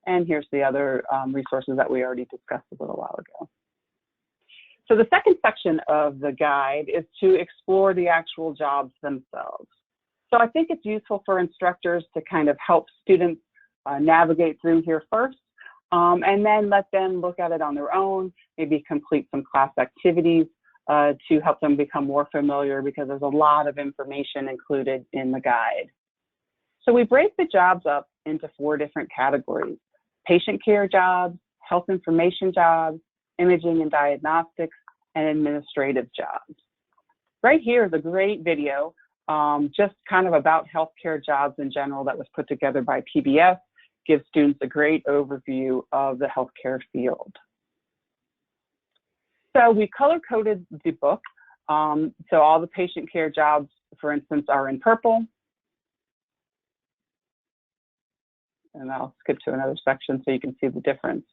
[SPEAKER 2] And here's the other resources that we already discussed a little while ago. So the second section of the guide is to explore the actual jobs themselves. So I think it's useful for instructors to kind of help students navigate through here first, and then let them look at it on their own, maybe complete some class activities to help them become more familiar, because there's a lot of information included in the guide. So we break the jobs up into 4 different categories: patient care jobs, health information jobs, imaging and diagnostics, and administrative jobs. Right here is a great video, just kind of about healthcare jobs in general, that was put together by PBS, gives students a great overview of the healthcare field. So we color-coded the book. So all the patient care jobs, for instance, are in purple. And I'll skip to another section so you can see the difference.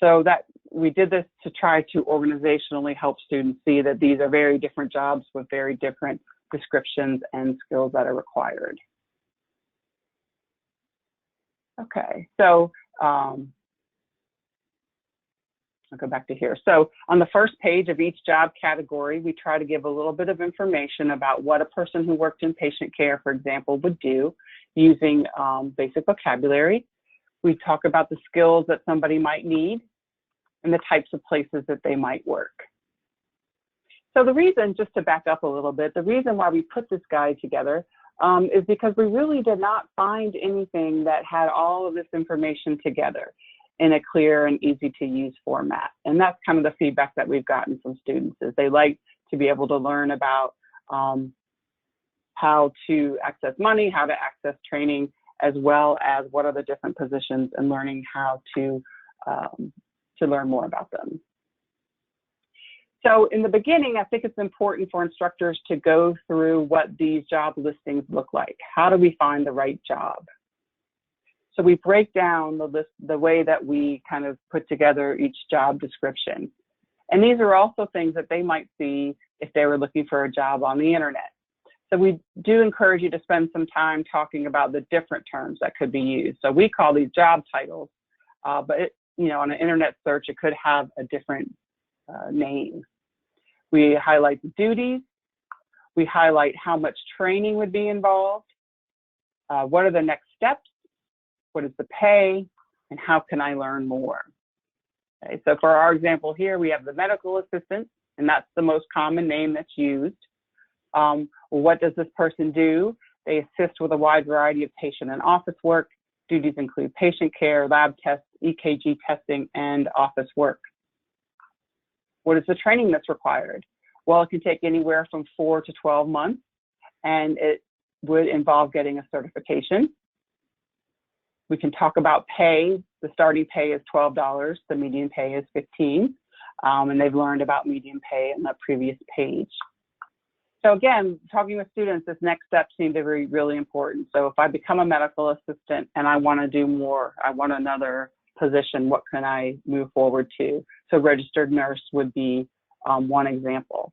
[SPEAKER 2] So that we did this to try to organizationally help students see that these are very different jobs with very different descriptions and skills that are required. Okay, so I'll go back to here. So on the first page of each job category, we try to give a little bit of information about what a person who worked in patient care, for example, would do using basic vocabulary. We talk about the skills that somebody might need and the types of places that they might work. So the reason, just to back up a little bit, the reason why we put this guide together is because we really did not find anything that had all of this information together in a clear and easy to use format. And that's kind of the feedback that we've gotten from students, is they like to be able to learn about how to access money, how to access training, as well as what are the different positions, and learning how to learn more about them. So in the beginning, I think it's important for instructors to go through what these job listings look like. How do we find the right job? So we break down the list, the way that we kind of put together each job description. And these are also things that they might see if they were looking for a job on the internet. So we do encourage you to spend some time talking about the different terms that could be used. So we call these job titles, but on an internet search, it could have a different name. We highlight the duties. We highlight how much training would be involved. What are the next steps? What is the pay? And how can I learn more? Okay, so for our example here, we have the medical assistant, and that's the most common name that's used. What does this person do? They assist with a wide variety of patient and office work. Duties include patient care, lab tests, EKG testing, and office work. What is the training that's required? Well, it can take anywhere from 4 to 12 months, and it would involve getting a certification. We can talk about pay. The starting pay is $12. The median pay is $15, and they've learned about median pay in the previous page. So again, talking with students, this next step seemed to be really important. So if I become a medical assistant and I want to do more, I want another position, what can I move forward to? So registered nurse would be one example.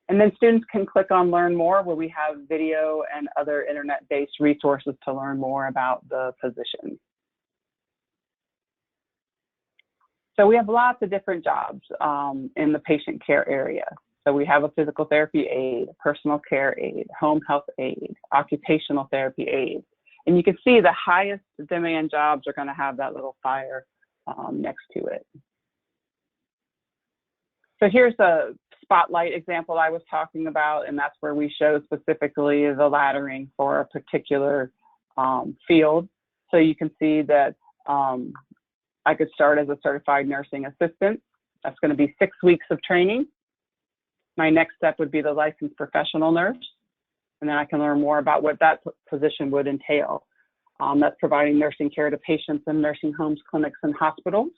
[SPEAKER 2] And then students can click on Learn More, where we have video and other internet-based resources to learn more about the position. So we have lots of different jobs in the patient care area. So we have a physical therapy aide, personal care aide, home health aide, occupational therapy aide. And you can see the highest demand jobs are going to have that little fire next to it. So here's a spotlight example I was talking about, and that's where we show specifically the laddering for a particular field. So you can see that I could start as a certified nursing assistant. That's going to be 6 weeks of training. My next step would be the licensed professional nurse, and then I can learn more about what that position would entail. That's providing nursing care to patients in nursing homes, clinics, and hospitals.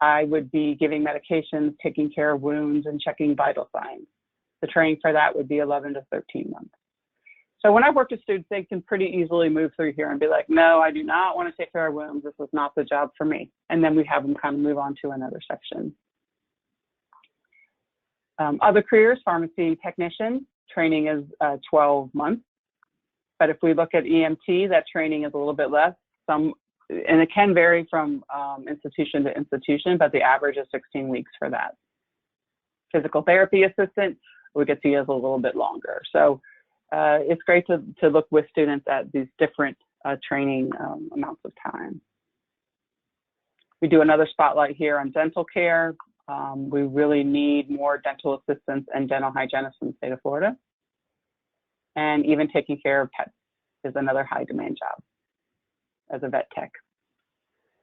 [SPEAKER 2] I would be giving medications, taking care of wounds, and checking vital signs. The training for that would be 11 to 13 months. So when I work with students, they can pretty easily move through here and be like, no, I do not want to take care of wounds. This is not the job for me. And then we have them kind of move on to another section. Other careers, pharmacy technician, training is 12 months. But if we look at EMT, that training is a little bit less. Some and it can vary from institution to institution, but the average is 16 weeks for that. Physical therapy assistant, we could see as a little bit longer. So it's great to look with students at these different training amounts of time. We do another spotlight here on dental care. We really need more dental assistants and dental hygienists in the state of Florida. And even taking care of pets is another high demand job as a vet tech.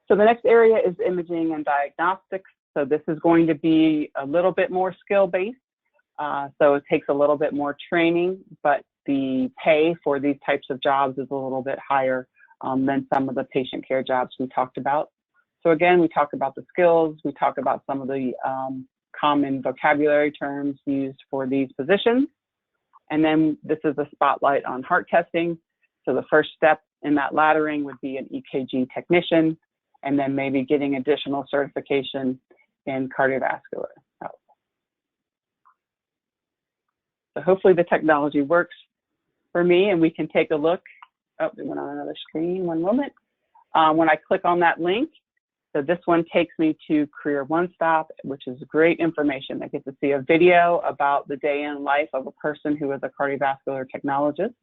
[SPEAKER 2] So the next area is imaging and diagnostics. So this is going to be a little bit more skill-based. So it takes a little bit more training, but the pay for these types of jobs is a little bit higher than some of the patient care jobs we talked about. So again, we talk about the skills, we talk about some of the common vocabulary terms used for these positions. And then this is a spotlight on heart testing. So the first step in that laddering would be an EKG technician, and then maybe getting additional certification in cardiovascular health. So hopefully the technology works for me, and we can take a look. Oh, we went on another screen, one moment. When I click on that link, so this one takes me to Career One Stop, which is great information. I get to see a video about the day in life of a person who is a cardiovascular technologist.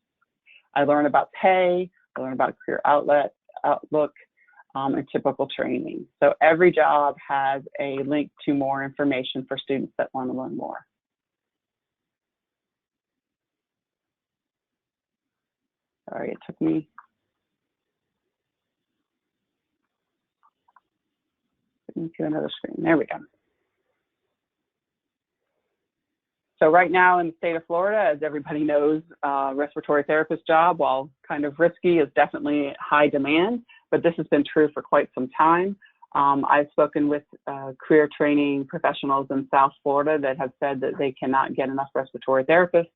[SPEAKER 2] I learn about pay, I learn about career outlook, and typical training. So every job has a link to more information for students that want to learn more. Sorry, it took me. To another screen. There we go. So right now in the state of Florida, as everybody knows, respiratory therapist job, while kind of risky, is definitely high demand, but this has been true for quite some time. I've spoken with career training professionals in South Florida that have said that they cannot get enough respiratory therapists.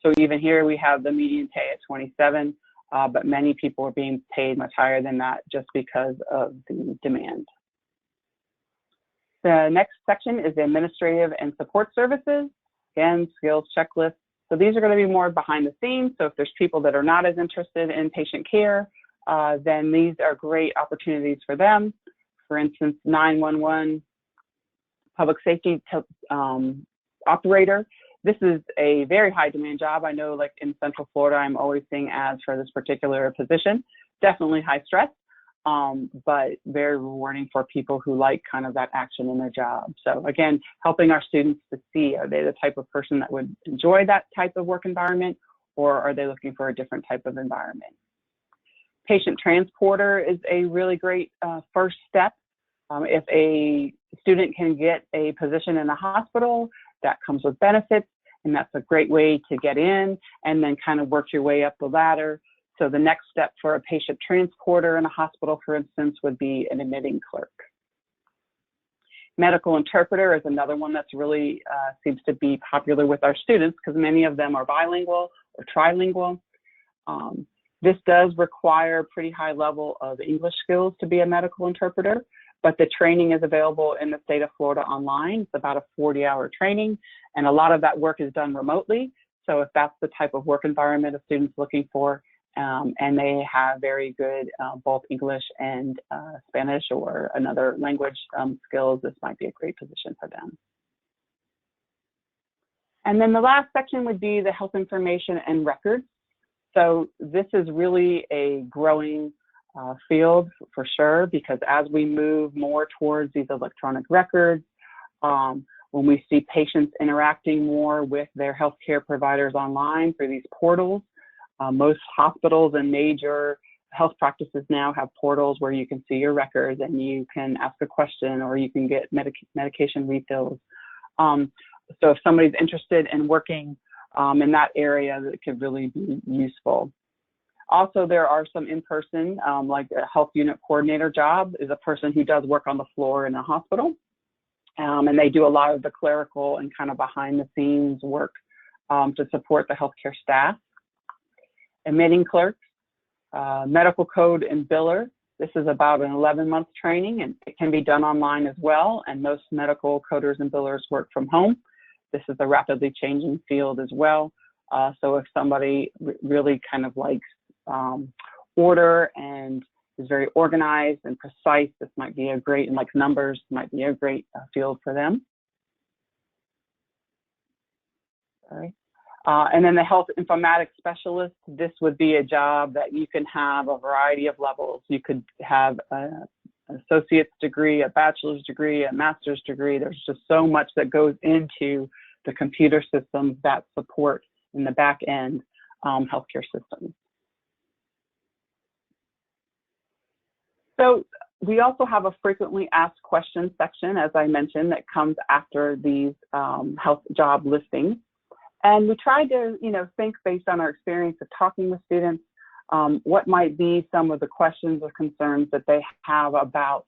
[SPEAKER 2] So even here we have the median pay at 27, but many people are being paid much higher than that just because of the demand. The next section is the administrative and support services. Again, skills checklist. So these are going to be more behind the scenes. So if there's people that are not as interested in patient care, then these are great opportunities for them. For instance, 911 public safety operator. This is a very high demand job. I know, like in Central Florida, I'm always seeing ads for this particular position. Definitely high stress. But very rewarding for people who like kind of that action in their job. So again, helping our students to see, are they the type of person that would enjoy that type of work environment, or are they looking for a different type of environment? Patient transporter is a really great first step. If a student can get a position in a hospital, that comes with benefits, and that's a great way to get in and then kind of work your way up the ladder. So the next step for a patient transporter in a hospital, for instance, would be an admitting clerk. Medical interpreter is another one that's really seems to be popular with our students because many of them are bilingual or trilingual. This does require a pretty high level of English skills to be a medical interpreter, but the training is available in the state of Florida online. It's about a 40-hour training, and a lot of that work is done remotely. So if that's the type of work environment a student's looking for, and they have very good both English and Spanish or another language skills, this might be a great position for them. And then the last section would be the health information and records. So this is really a growing field for sure, because as we move more towards these electronic records, when we see patients interacting more with their healthcare providers online through these portals, most hospitals and major health practices now have portals where you can see your records and you can ask a question or you can get medication refills. So if somebody's interested in working in that area, that could really be useful. Also, there are some in-person, like a health unit coordinator job is a person who does work on the floor in a hospital. And they do a lot of the clerical and kind of behind the scenes work to support the healthcare staff. Admitting clerks, medical code and biller. This is about an 11-month training, and it can be done online as well. And most medical coders and billers work from home. This is a rapidly changing field as well. So if somebody really kind of likes order and is very organized and precise. This might be a great, and like numbers might be a great field for them. Sorry. And then the health informatics specialist, this would be a job that you can have a variety of levels. You could have an associate's degree, a bachelor's degree, a master's degree. There's just so much that goes into the computer systems that support in the back end healthcare systems. So we also have a frequently asked questions section, as I mentioned, that comes after these health job listings. And we tried to, think based on our experience of talking with students, what might be some of the questions or concerns that they have about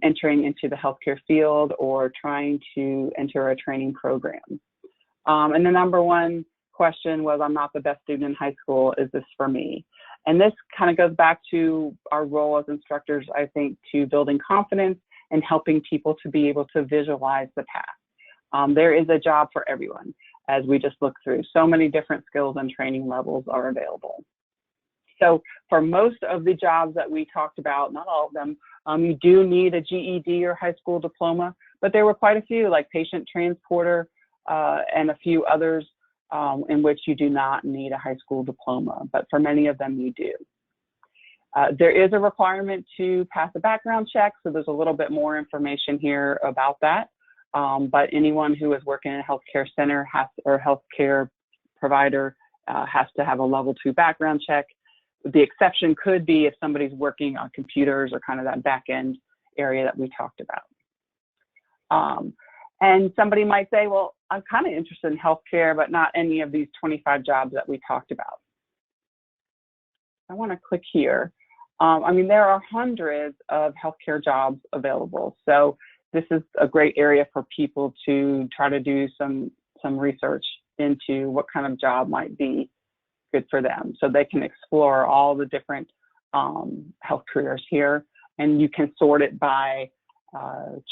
[SPEAKER 2] entering into the healthcare field or trying to enter a training program. And the number one question was, I'm not the best student in high school, is this for me? And this kind of goes back to our role as instructors, I think, to building confidence and helping people to be able to visualize the path. There is a job for everyone, as we just looked through. So many different skills and training levels are available. So for most of the jobs that we talked about, not all of them, you do need a GED or high school diploma, but there were quite a few, like patient transporter and a few others in which you do not need a high school diploma, but for many of them you do. There is a requirement to pass a background check, so there's a little bit more information here about that. But anyone who is working in a healthcare center or healthcare provider has to have a level 2 background check. The exception could be if somebody's working on computers or kind of that back end area that we talked about. And somebody might say, well, I'm kind of interested in healthcare, but not any of these 25 jobs that we talked about. I want to click here. There are hundreds of healthcare jobs available. So this is a great area for people to try to do some research into what kind of job might be good for them. So they can explore all the different health careers here, and you can sort it by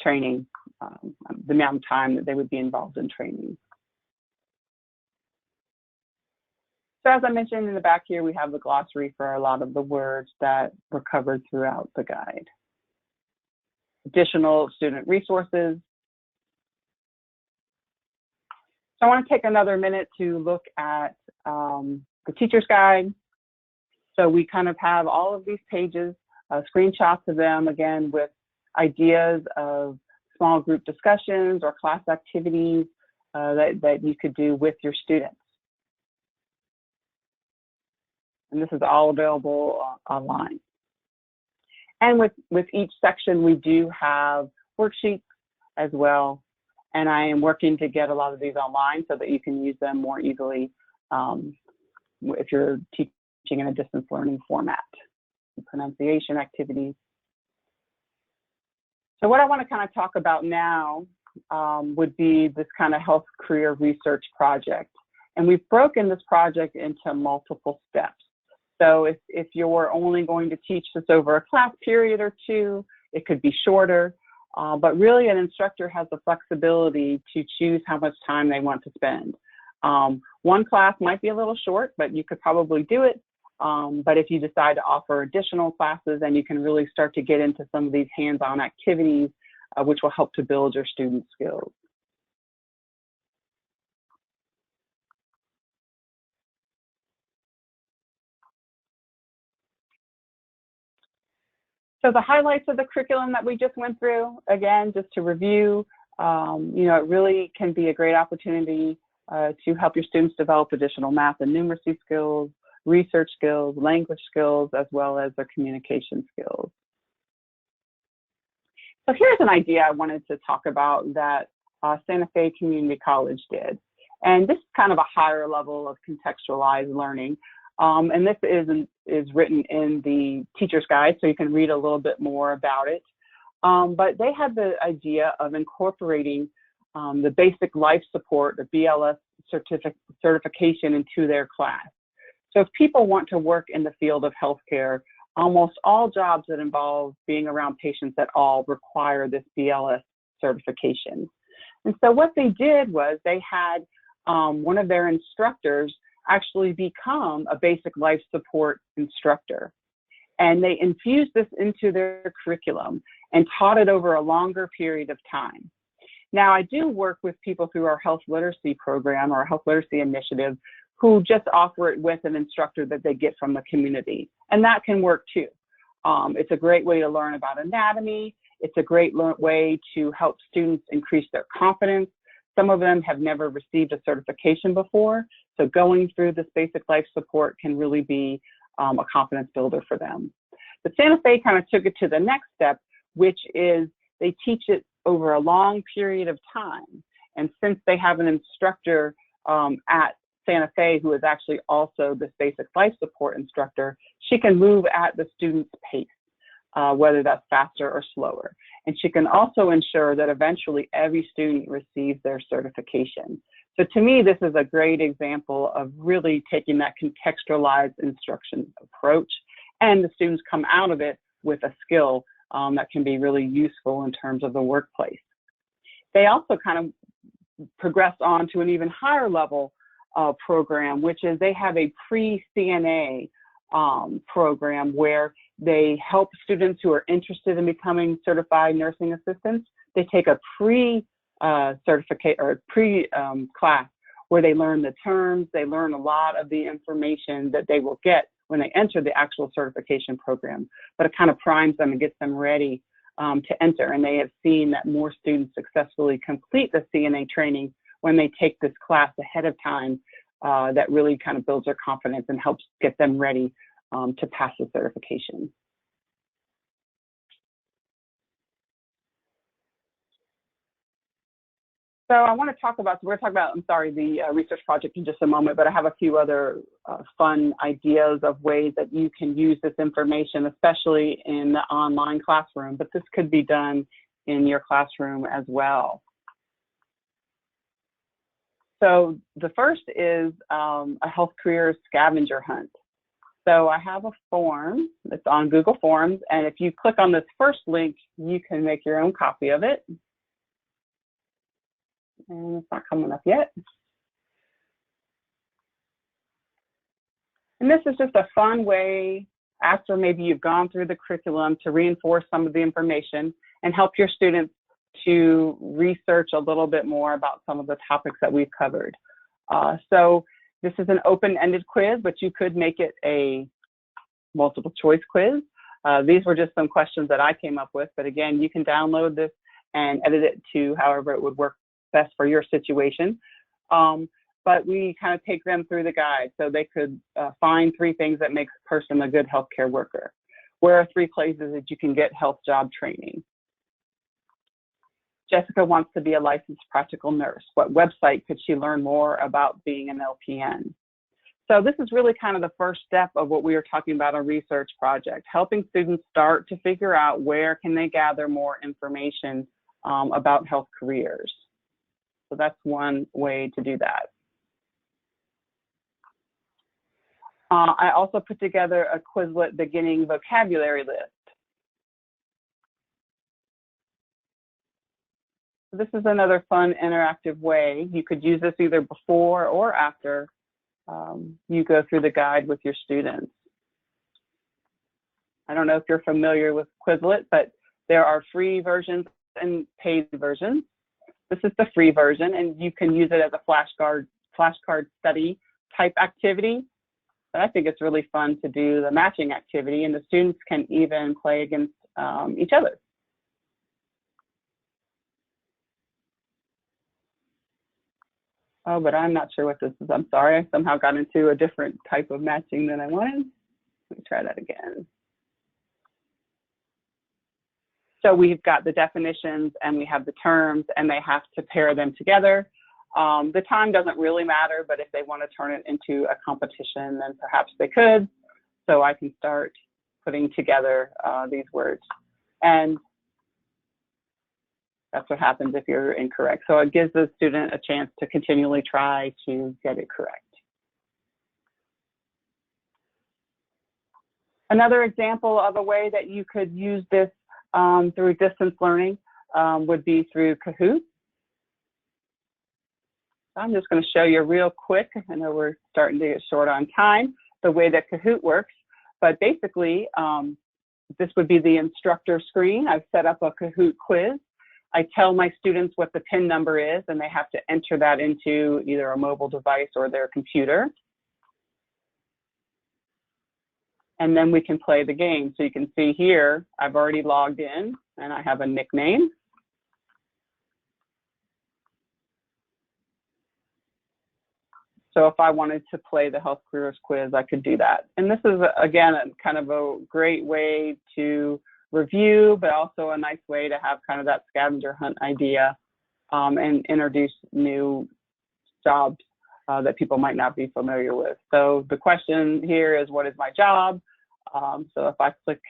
[SPEAKER 2] training, the amount of time that they would be involved in training. So as I mentioned in the back here, we have the glossary for a lot of the words that were covered throughout the guide. Additional student resources. So I want to take another minute to look at the teacher's guide. So we kind of have all of these pages, screenshots of them, again, with ideas of small group discussions or class activities that you could do with your students. And this is all available online. And with each section, we do have worksheets as well. And I am working to get a lot of these online so that you can use them more easily if you're teaching in a distance learning format. Pronunciation activities. So what I want to kind of talk about now would be this kind of health career research project. And we've broken this project into multiple steps. So if you're only going to teach this over a class period or two, it could be shorter. But really, an instructor has the flexibility to choose how much time they want to spend. One class might be a little short, but you could probably do it. But if you decide to offer additional classes, then you can really start to get into some of these hands-on activities, which will help to build your student skills. So the highlights of the curriculum that we just went through, again, just to review, it really can be a great opportunity to help your students develop additional math and numeracy skills, research skills, language skills, as well as their communication skills. So here's an idea I wanted to talk about that Santa Fe Community College did. And this is kind of a higher level of contextualized learning. And this is written in the teacher's guide, so you can read a little bit more about it. But they had the idea of incorporating the basic life support, the BLS certification into their class. So if people want to work in the field of healthcare, almost all jobs that involve being around patients at all require this BLS certification. And so what they did was they had one of their instructors actually become a basic life support instructor. And they infused this into their curriculum and taught it over a longer period of time. Now, I do work with people through our health literacy program or health literacy initiative who just offer it with an instructor that they get from the community. And that can work too. It's a great way to learn about anatomy. It's a great way to help students increase their confidence. Some of them have never received a certification before, so going through this basic life support can really be a confidence builder for them. But Santa Fe kind of took it to the next step, which is they teach it over a long period of time. And since they have an instructor at Santa Fe who is actually also this basic life support instructor, she can move at the student's pace, whether that's faster or slower. And she can also ensure that eventually every student receives their certification. So to me, this is a great example of really taking that contextualized instruction approach, and the students come out of it with a skill that can be really useful in terms of the workplace. They also kind of progress on to an even higher level program, which is they have a pre-CNA program where they help students who are interested in becoming certified nursing assistants. They take a pre-certificate or pre-class where they learn the terms, they learn a lot of the information that they will get when they enter the actual certification program, but it kind of primes them and gets them ready to enter. And they have seen that more students successfully complete the CNA training when they take this class ahead of time. That really kind of builds their confidence and helps get them ready to pass the certification. So I want to talk about, the research project in just a moment, but I have a few other fun ideas of ways that you can use this information, especially in the online classroom, but this could be done in your classroom as well. So the first is a health careers scavenger hunt. So I have a form that's on Google Forms, and if you click on this first link, you can make your own copy of it. And it's not coming up yet. And this is just a fun way, after maybe you've gone through the curriculum, to reinforce some of the information and help your students to research a little bit more about some of the topics that we've covered. So this is an open-ended quiz, but you could make it a multiple choice quiz. These were just some questions that I came up with, but again, you can download this and edit it to however it would work best for your situation. But we kind of take them through the guide, so they could find 3 things that makes a person a good healthcare worker. Where are 3 places that you can get health job training? Jessica wants to be a licensed practical nurse. What website could she learn more about being an LPN? So this is really kind of the first step of what we were talking about, a research project, helping students start to figure out where can they gather more information about health careers. So that's one way to do that. I also put together a Quizlet beginning vocabulary list. So this is another fun interactive way. You could use this either before or after you go through the guide with your students. I don't know if you're familiar with Quizlet, but there are free versions and paid versions. This is the free version, and you can use it as a flashcard study type activity. But I think it's really fun to do the matching activity, and the students can even play against each other. Oh, but I'm not sure what this is. I'm sorry, I somehow got into a different type of matching than I wanted. Let me try that again. So we've got the definitions and we have the terms, and they have to pair them together. The time doesn't really matter, but if they want to turn it into a competition, then perhaps they could. So I can start putting together these words. And that's what happens if you're incorrect. So it gives the student a chance to continually try to get it correct. Another example of a way that you could use this through distance learning would be through Kahoot. I'm just going to show you real quick. I know we're starting to get short on time. The way that Kahoot works. But basically, this would be the instructor screen. I've set up a Kahoot quiz. I tell my students what the PIN number is, and they have to enter that into either a mobile device or their computer. And then we can play the game. So you can see here, I've already logged in, and I have a nickname. So if I wanted to play the health careers quiz, I could do that. And this is, again, kind of a great way to review, but also a nice way to have kind of that scavenger hunt idea and introduce new jobs that people might not be familiar with. So the question here is, what is my job? So if I click,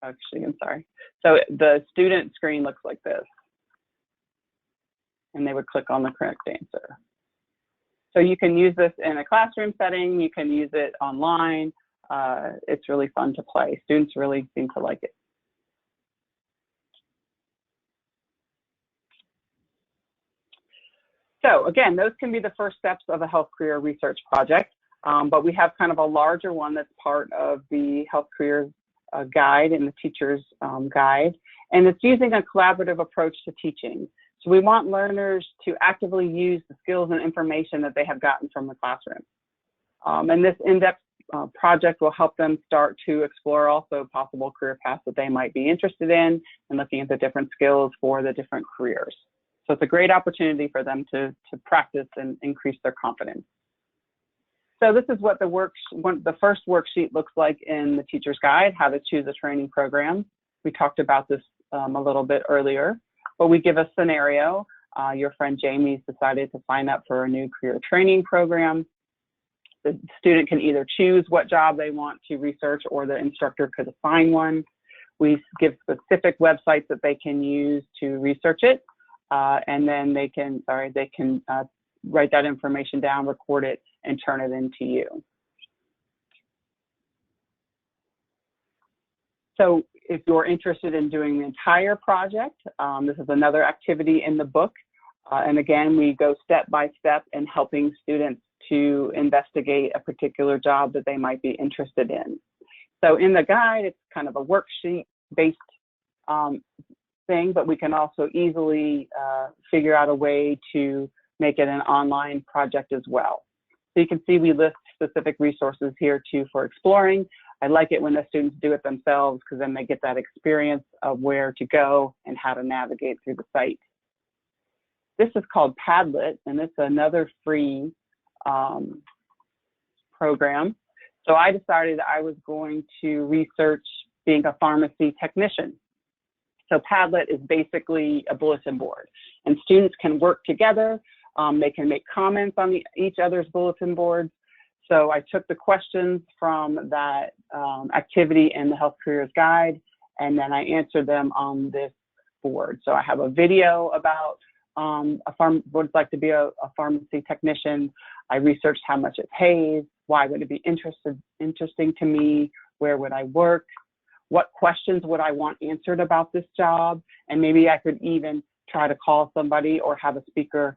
[SPEAKER 2] actually, I'm sorry. So the student screen looks like this. And they would click on the correct answer. So you can use this in a classroom setting. You can use it online. It's really fun to play. Students really seem to like it. So again, those can be the first steps of a health career research project, but we have kind of a larger one that's part of the health careers guide and the teacher's guide, and it's using a collaborative approach to teaching. So we want learners to actively use the skills and information that they have gotten from the classroom. And this in-depth project will help them start to explore also possible career paths that they might be interested in and looking at the different skills for the different careers. So it's a great opportunity for them to practice and increase their confidence. So this is what the first worksheet looks like in the teacher's guide, how to choose a training program. We talked about this a little bit earlier, but we give a scenario. Your friend Jamie's decided to sign up for a new career training program. The student can either choose what job they want to research, or the instructor could assign one. We give specific websites that they can use to research it, and then they can write that information down, record it, and turn it into you. So if you're interested in doing the entire project, this is another activity in the book. And again, we go step by step in helping students to investigate a particular job that they might be interested in. So in the guide, it's kind of a worksheet-based thing, but we can also easily figure out a way to make it an online project as well. So you can see we list specific resources here too for exploring. I like it when the students do it themselves, because then they get that experience of where to go and how to navigate through the site. This is called Padlet, and it's another free program. So I decided I was going to research being a pharmacy technician. So Padlet is basically a bulletin board, and students can work together. They can make comments on each other's bulletin boards. So I took the questions from that activity in the Health Careers Guide, and then I answered them on this board. So I have a video about what it's like to be a pharmacy technician. I researched how much it pays, why would it be interesting to me, where would I work, what questions would I want answered about this job, and maybe I could even try to call somebody or have a speaker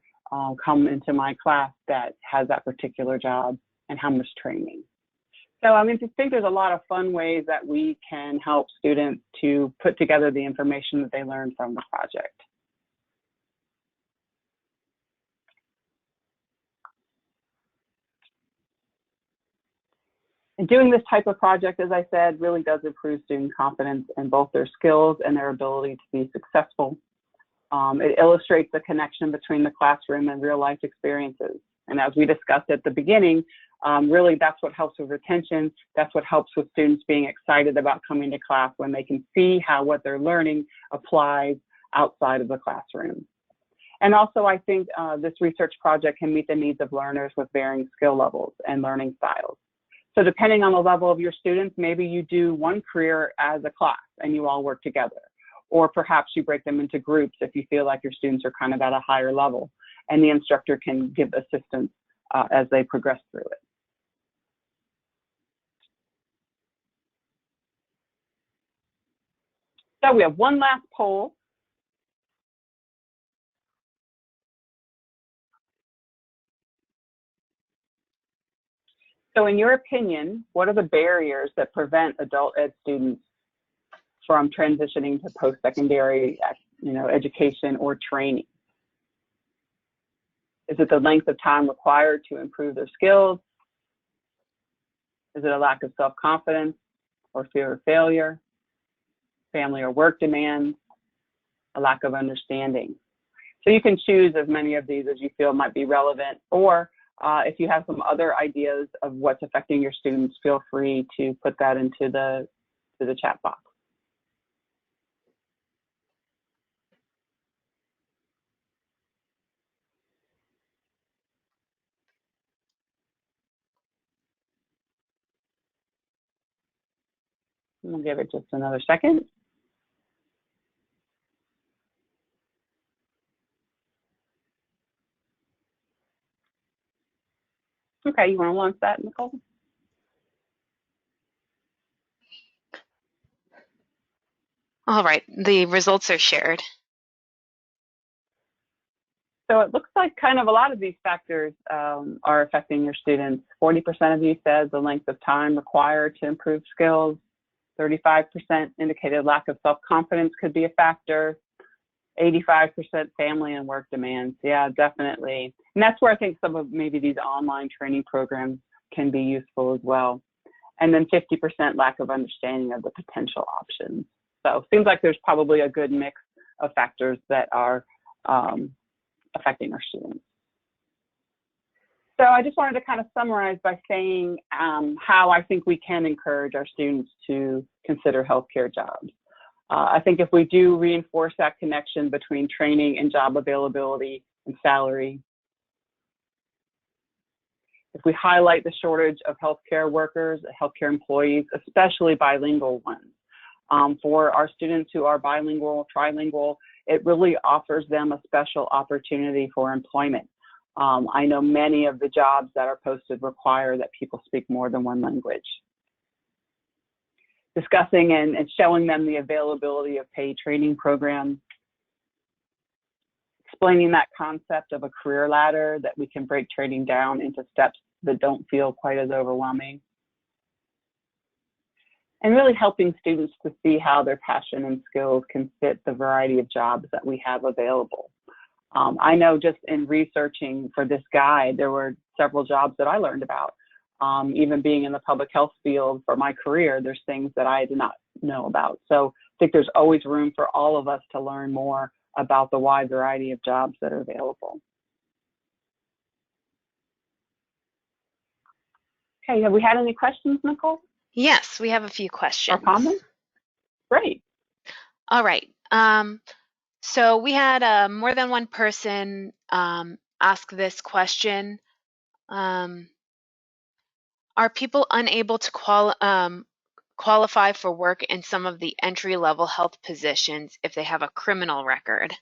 [SPEAKER 2] come into my class that has that particular job, and how much training. So I think there's a lot of fun ways that we can help students to put together the information that they learn from the project. And doing this type of project, as I said, really does improve student confidence in both their skills and their ability to be successful. It illustrates the connection between the classroom and real life experiences. And as we discussed at the beginning, really that's what helps with retention. That's what helps with students being excited about coming to class, when they can see how what they're learning applies outside of the classroom. And also, I think this research project can meet the needs of learners with varying skill levels and learning styles. So depending on the level of your students, maybe you do one career as a class and you all work together. Or perhaps you break them into groups if you feel like your students are kind of at a higher level, and the instructor can give assistance as they progress through it. So we have one last poll. So in your opinion, what are the barriers that prevent adult ed students from transitioning to post-secondary education or training? Is it the length of time required to improve their skills? Is it a lack of self-confidence or fear of failure, family or work demands, a lack of understanding? So you can choose as many of these as you feel might be relevant, or if you have some other ideas of what's affecting your students, feel free to put that into the chat box. We'll give it just another second. Okay, you want to launch that, Nicole?
[SPEAKER 1] All right, the results are shared.
[SPEAKER 2] So it looks like kind of a lot of these factors are affecting your students. 40% of you said the length of time required to improve skills. 35% indicated lack of self-confidence could be a factor. 85% family and work demands. Yeah, definitely. And that's where I think some of maybe these online training programs can be useful as well. And then 50% lack of understanding of the potential options. So it seems like there's probably a good mix of factors that are affecting our students. So I just wanted to kind of summarize by saying how I think we can encourage our students to consider healthcare jobs. I think if we do reinforce that connection between training and job availability and salary, if we highlight the shortage of healthcare workers, healthcare employees, especially bilingual ones, for our students who are bilingual, trilingual, it really offers them a special opportunity for employment. I know many of the jobs that are posted require that people speak more than one language. Discussing and showing them the availability of paid training programs, explaining that concept of a career ladder, that we can break training down into steps that don't feel quite as overwhelming, and really helping students to see how their passion and skills can fit the variety of jobs that we have available. I know just in researching for this guide, there were several jobs that I learned about. Even being in the public health field for my career, there's things that I did not know about. So I think there's always room for all of us to learn more about the wide variety of jobs that are available. Okay, have we had any questions, Nicole?
[SPEAKER 1] Yes, we have a few questions.
[SPEAKER 2] Or comments? Great.
[SPEAKER 1] All right. So we had more than one person ask this question. Are people unable to qualify for work in some of the entry-level health positions if they have a criminal record?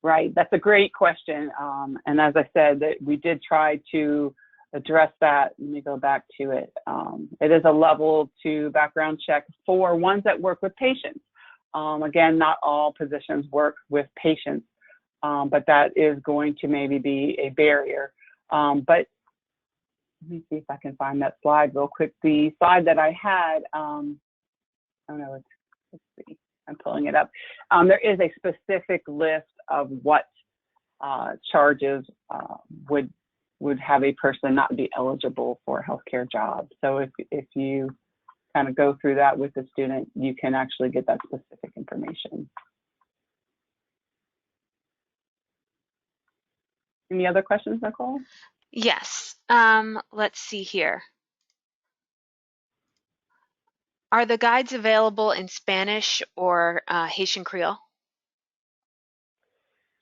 [SPEAKER 2] Right, that's a great question. And as I said, that we did try to address that. Let me go back to it. It is a level 2 background check for ones that work with patients. Again, not all positions work with patients, but that is going to maybe be a barrier. But let me see if I can find that slide real quick. The slide that I had, oh no, let's see, I'm pulling it up. There is a specific list of what charges would have a person not be eligible for a healthcare job. So if you kind of go through that with the student, you can actually get that specific information. Any other questions, Nicole?
[SPEAKER 1] Yes. Let's see here. Are the guides available in Spanish or Haitian Creole?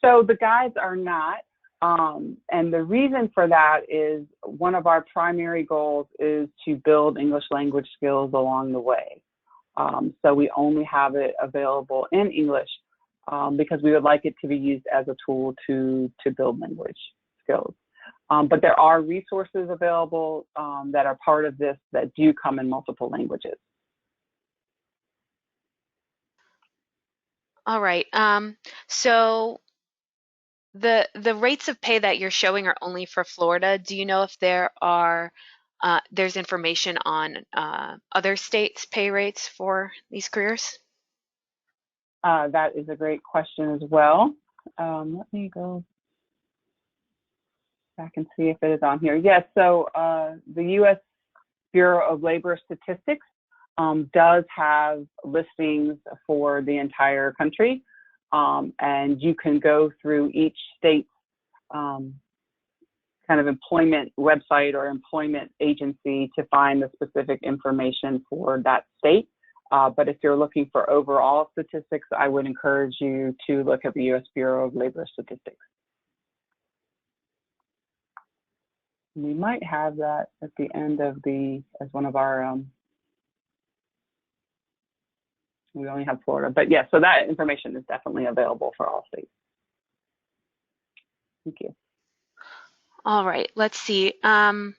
[SPEAKER 2] So the guides are not. And the reason for that is one of our primary goals is to build English language skills along the way. So we only have it available in English because we would like it to be used as a tool to build language skills. But there are resources available that are part of this that do come in multiple languages.
[SPEAKER 1] All right. So the rates of pay that you're showing are only for Florida. Do you know if there's information on other states' pay rates for these careers?
[SPEAKER 2] That is a great question as well. Let me go back and see if it is on here. Yes, so the U.S. Bureau of Labor Statistics does have listings for the entire country, and you can go through each state's kind of employment website or employment agency to find the specific information for that state. But if you're looking for overall statistics, I would encourage you to look at the U.S. Bureau of Labor Statistics. We might have that at the end of as one of our, we only have Florida, but yeah, so that information is definitely available for all states. Thank you.
[SPEAKER 1] All right, let's see. I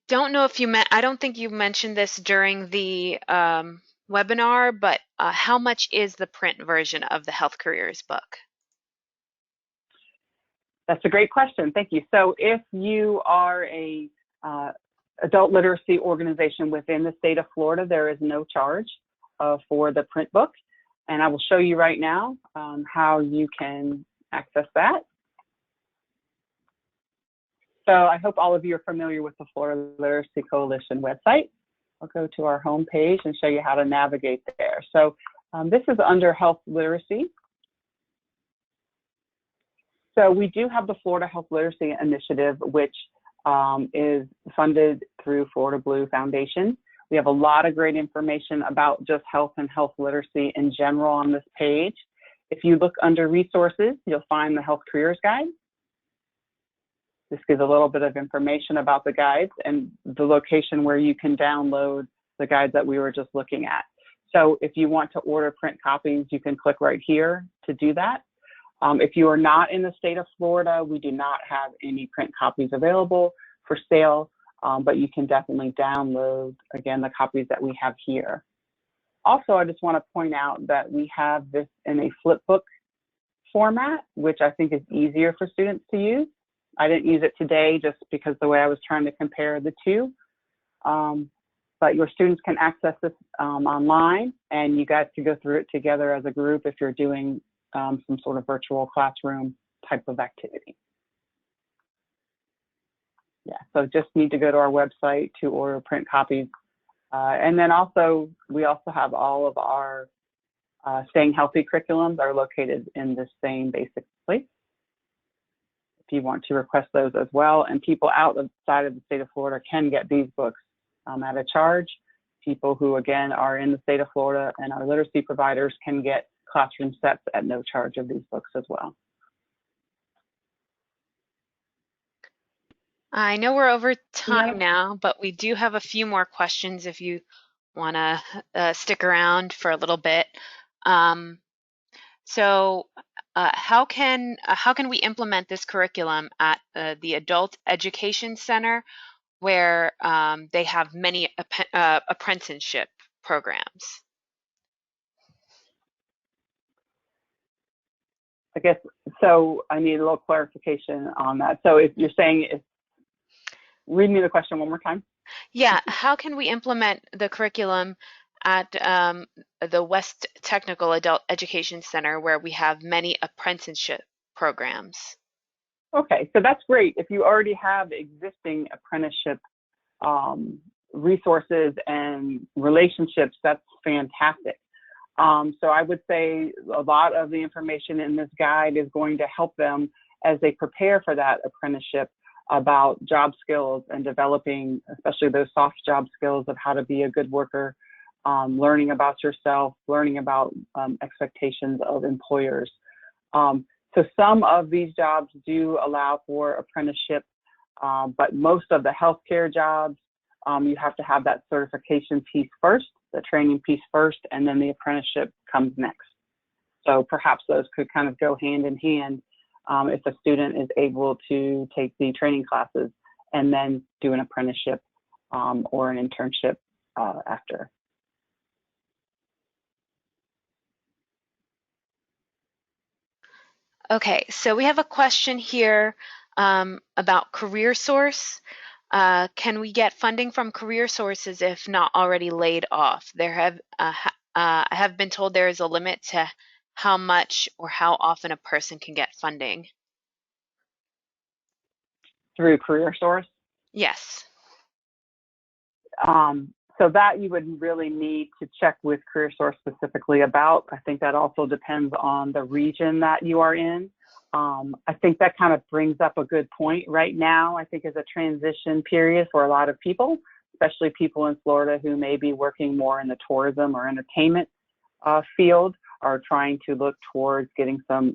[SPEAKER 1] don't know if I don't think you mentioned this during the webinar, but how much is the print version of the Health Careers book?
[SPEAKER 2] That's a great question. Thank you. So if you are a adult literacy organization within the state of Florida, there is no charge for the print book. And I will show you right now how you can access that. So I hope all of you are familiar with the Florida Literacy Coalition website. I'll go to our home page and show you how to navigate there. So this is under health literacy. So we do have the Florida Health Literacy Initiative, which is funded through Florida Blue Foundation. We have a lot of great information about just health and health literacy in general on this page. If you look under resources, you'll find the Health Careers Guide. This gives a little bit of information about the guides and the location where you can download the guides that we were just looking at. So if you want to order print copies, you can click right here to do that. If you are not in the state of Florida, we do not have any print copies available for sale, but you can definitely download, again, the copies that we have here. Also, I just want to point out that we have this in a flipbook format, which I think is easier for students to use. I didn't use it today just because the way I was trying to compare the two. But your students can access this online, and you guys can go through it together as a group if you're doing some sort of virtual classroom type of activity. Yeah, so just need to go to our website to order print copies. And then also, we also have all of our Staying Healthy curriculums are located in the same basic place. If you want to request those as well, and people outside of the state of Florida can get these books at a charge. People who, again, are in the state of Florida and our literacy providers can get classroom sets at no charge of these books as well.
[SPEAKER 1] I know we're over time now, but we do have a few more questions if you want to stick around for a little bit. How can we implement this curriculum at the Adult Education Center, where they have many apprenticeship programs?
[SPEAKER 2] I guess, so I need a little clarification on that. So if you're saying, read me the question one more time.
[SPEAKER 1] Yeah, how can we implement the curriculum at the West Technical Adult Education Center, where we have many apprenticeship programs?
[SPEAKER 2] Okay, so that's great. If you already have existing apprenticeship resources and relationships, that's fantastic. So I would say a lot of the information in this guide is going to help them as they prepare for that apprenticeship about job skills and developing, especially those soft job skills of how to be a good worker, learning about yourself, learning about expectations of employers. So some of these jobs do allow for apprenticeship, but most of the healthcare jobs, you have to have that certification piece first, the training piece first, and then the apprenticeship comes next. So perhaps those could kind of go hand in hand if a student is able to take the training classes and then do an apprenticeship or an internship after.
[SPEAKER 1] Okay, so we have a question here about career source. Can we get funding from career sources if not already laid off? I have been told there is a limit to how much or how often a person can get funding.
[SPEAKER 2] Through CareerSource.
[SPEAKER 1] Yes.
[SPEAKER 2] So that you would really need to check with CareerSource specifically about. I think that also depends on the region that you are in. I think that kind of brings up a good point. Right now, I think is a transition period for a lot of people, especially people in Florida who may be working more in the tourism or entertainment field, are trying to look towards getting some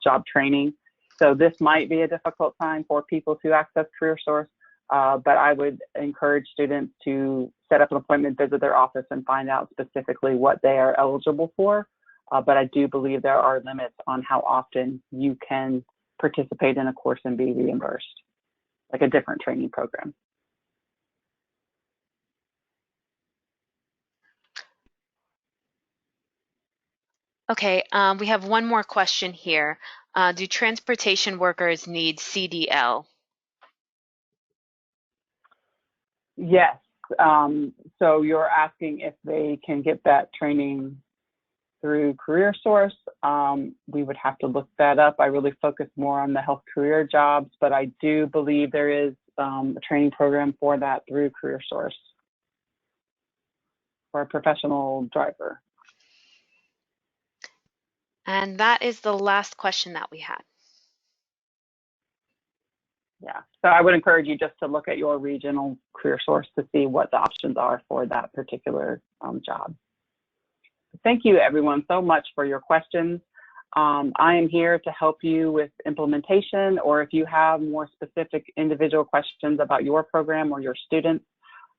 [SPEAKER 2] job training. So this might be a difficult time for people to access CareerSource. But I would encourage students to set up an appointment, visit their office, and find out specifically what they are eligible for. But I do believe there are limits on how often you can participate in a course and be reimbursed, like a different training program.
[SPEAKER 1] Okay, we have one more question here. Do transportation workers need CDL?
[SPEAKER 2] Yes. So you're asking if they can get that training through CareerSource. We would have to look that up. I really focus more on the health career jobs, but I do believe there is a training program for that through CareerSource for a professional driver.
[SPEAKER 1] And that is the last question that we had.
[SPEAKER 2] Yeah. So I would encourage you just to look at your regional CareerSource to see what the options are for that particular job. Thank you, everyone, so much for your questions. I am here to help you with implementation, or if you have more specific individual questions about your program or your students,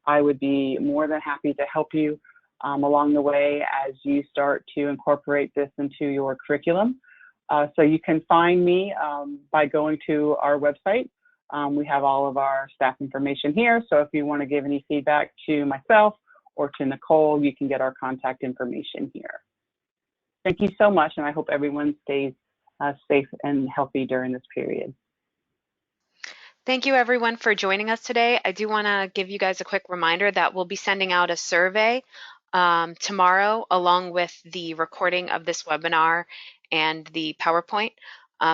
[SPEAKER 2] I would be more than happy to help you along the way as you start to incorporate this into your curriculum. So you can find me by going to our website. We have all of our staff information here. So if you want to give any feedback to myself or to Nicole, you can get our contact information here. Thank you so much, and I hope everyone stays safe and healthy during this period.
[SPEAKER 1] Thank you everyone for joining us today. I do want to give you guys a quick reminder that we'll be sending out a survey tomorrow along with the recording of this webinar and the PowerPoint.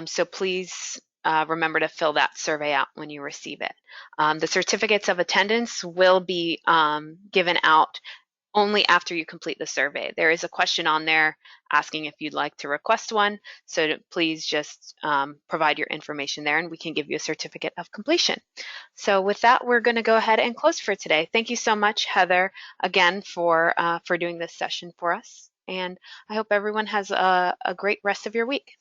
[SPEAKER 1] So please remember to fill that survey out when you receive it. The certificates of attendance will be given out only after you complete the survey. There is a question on there asking if you'd like to request one, so please just provide your information there and we can give you a certificate of completion. So with that, we're going to go ahead and close for today. Thank you so much, Heather, again for doing this session for us, and I hope everyone has a great rest of your week.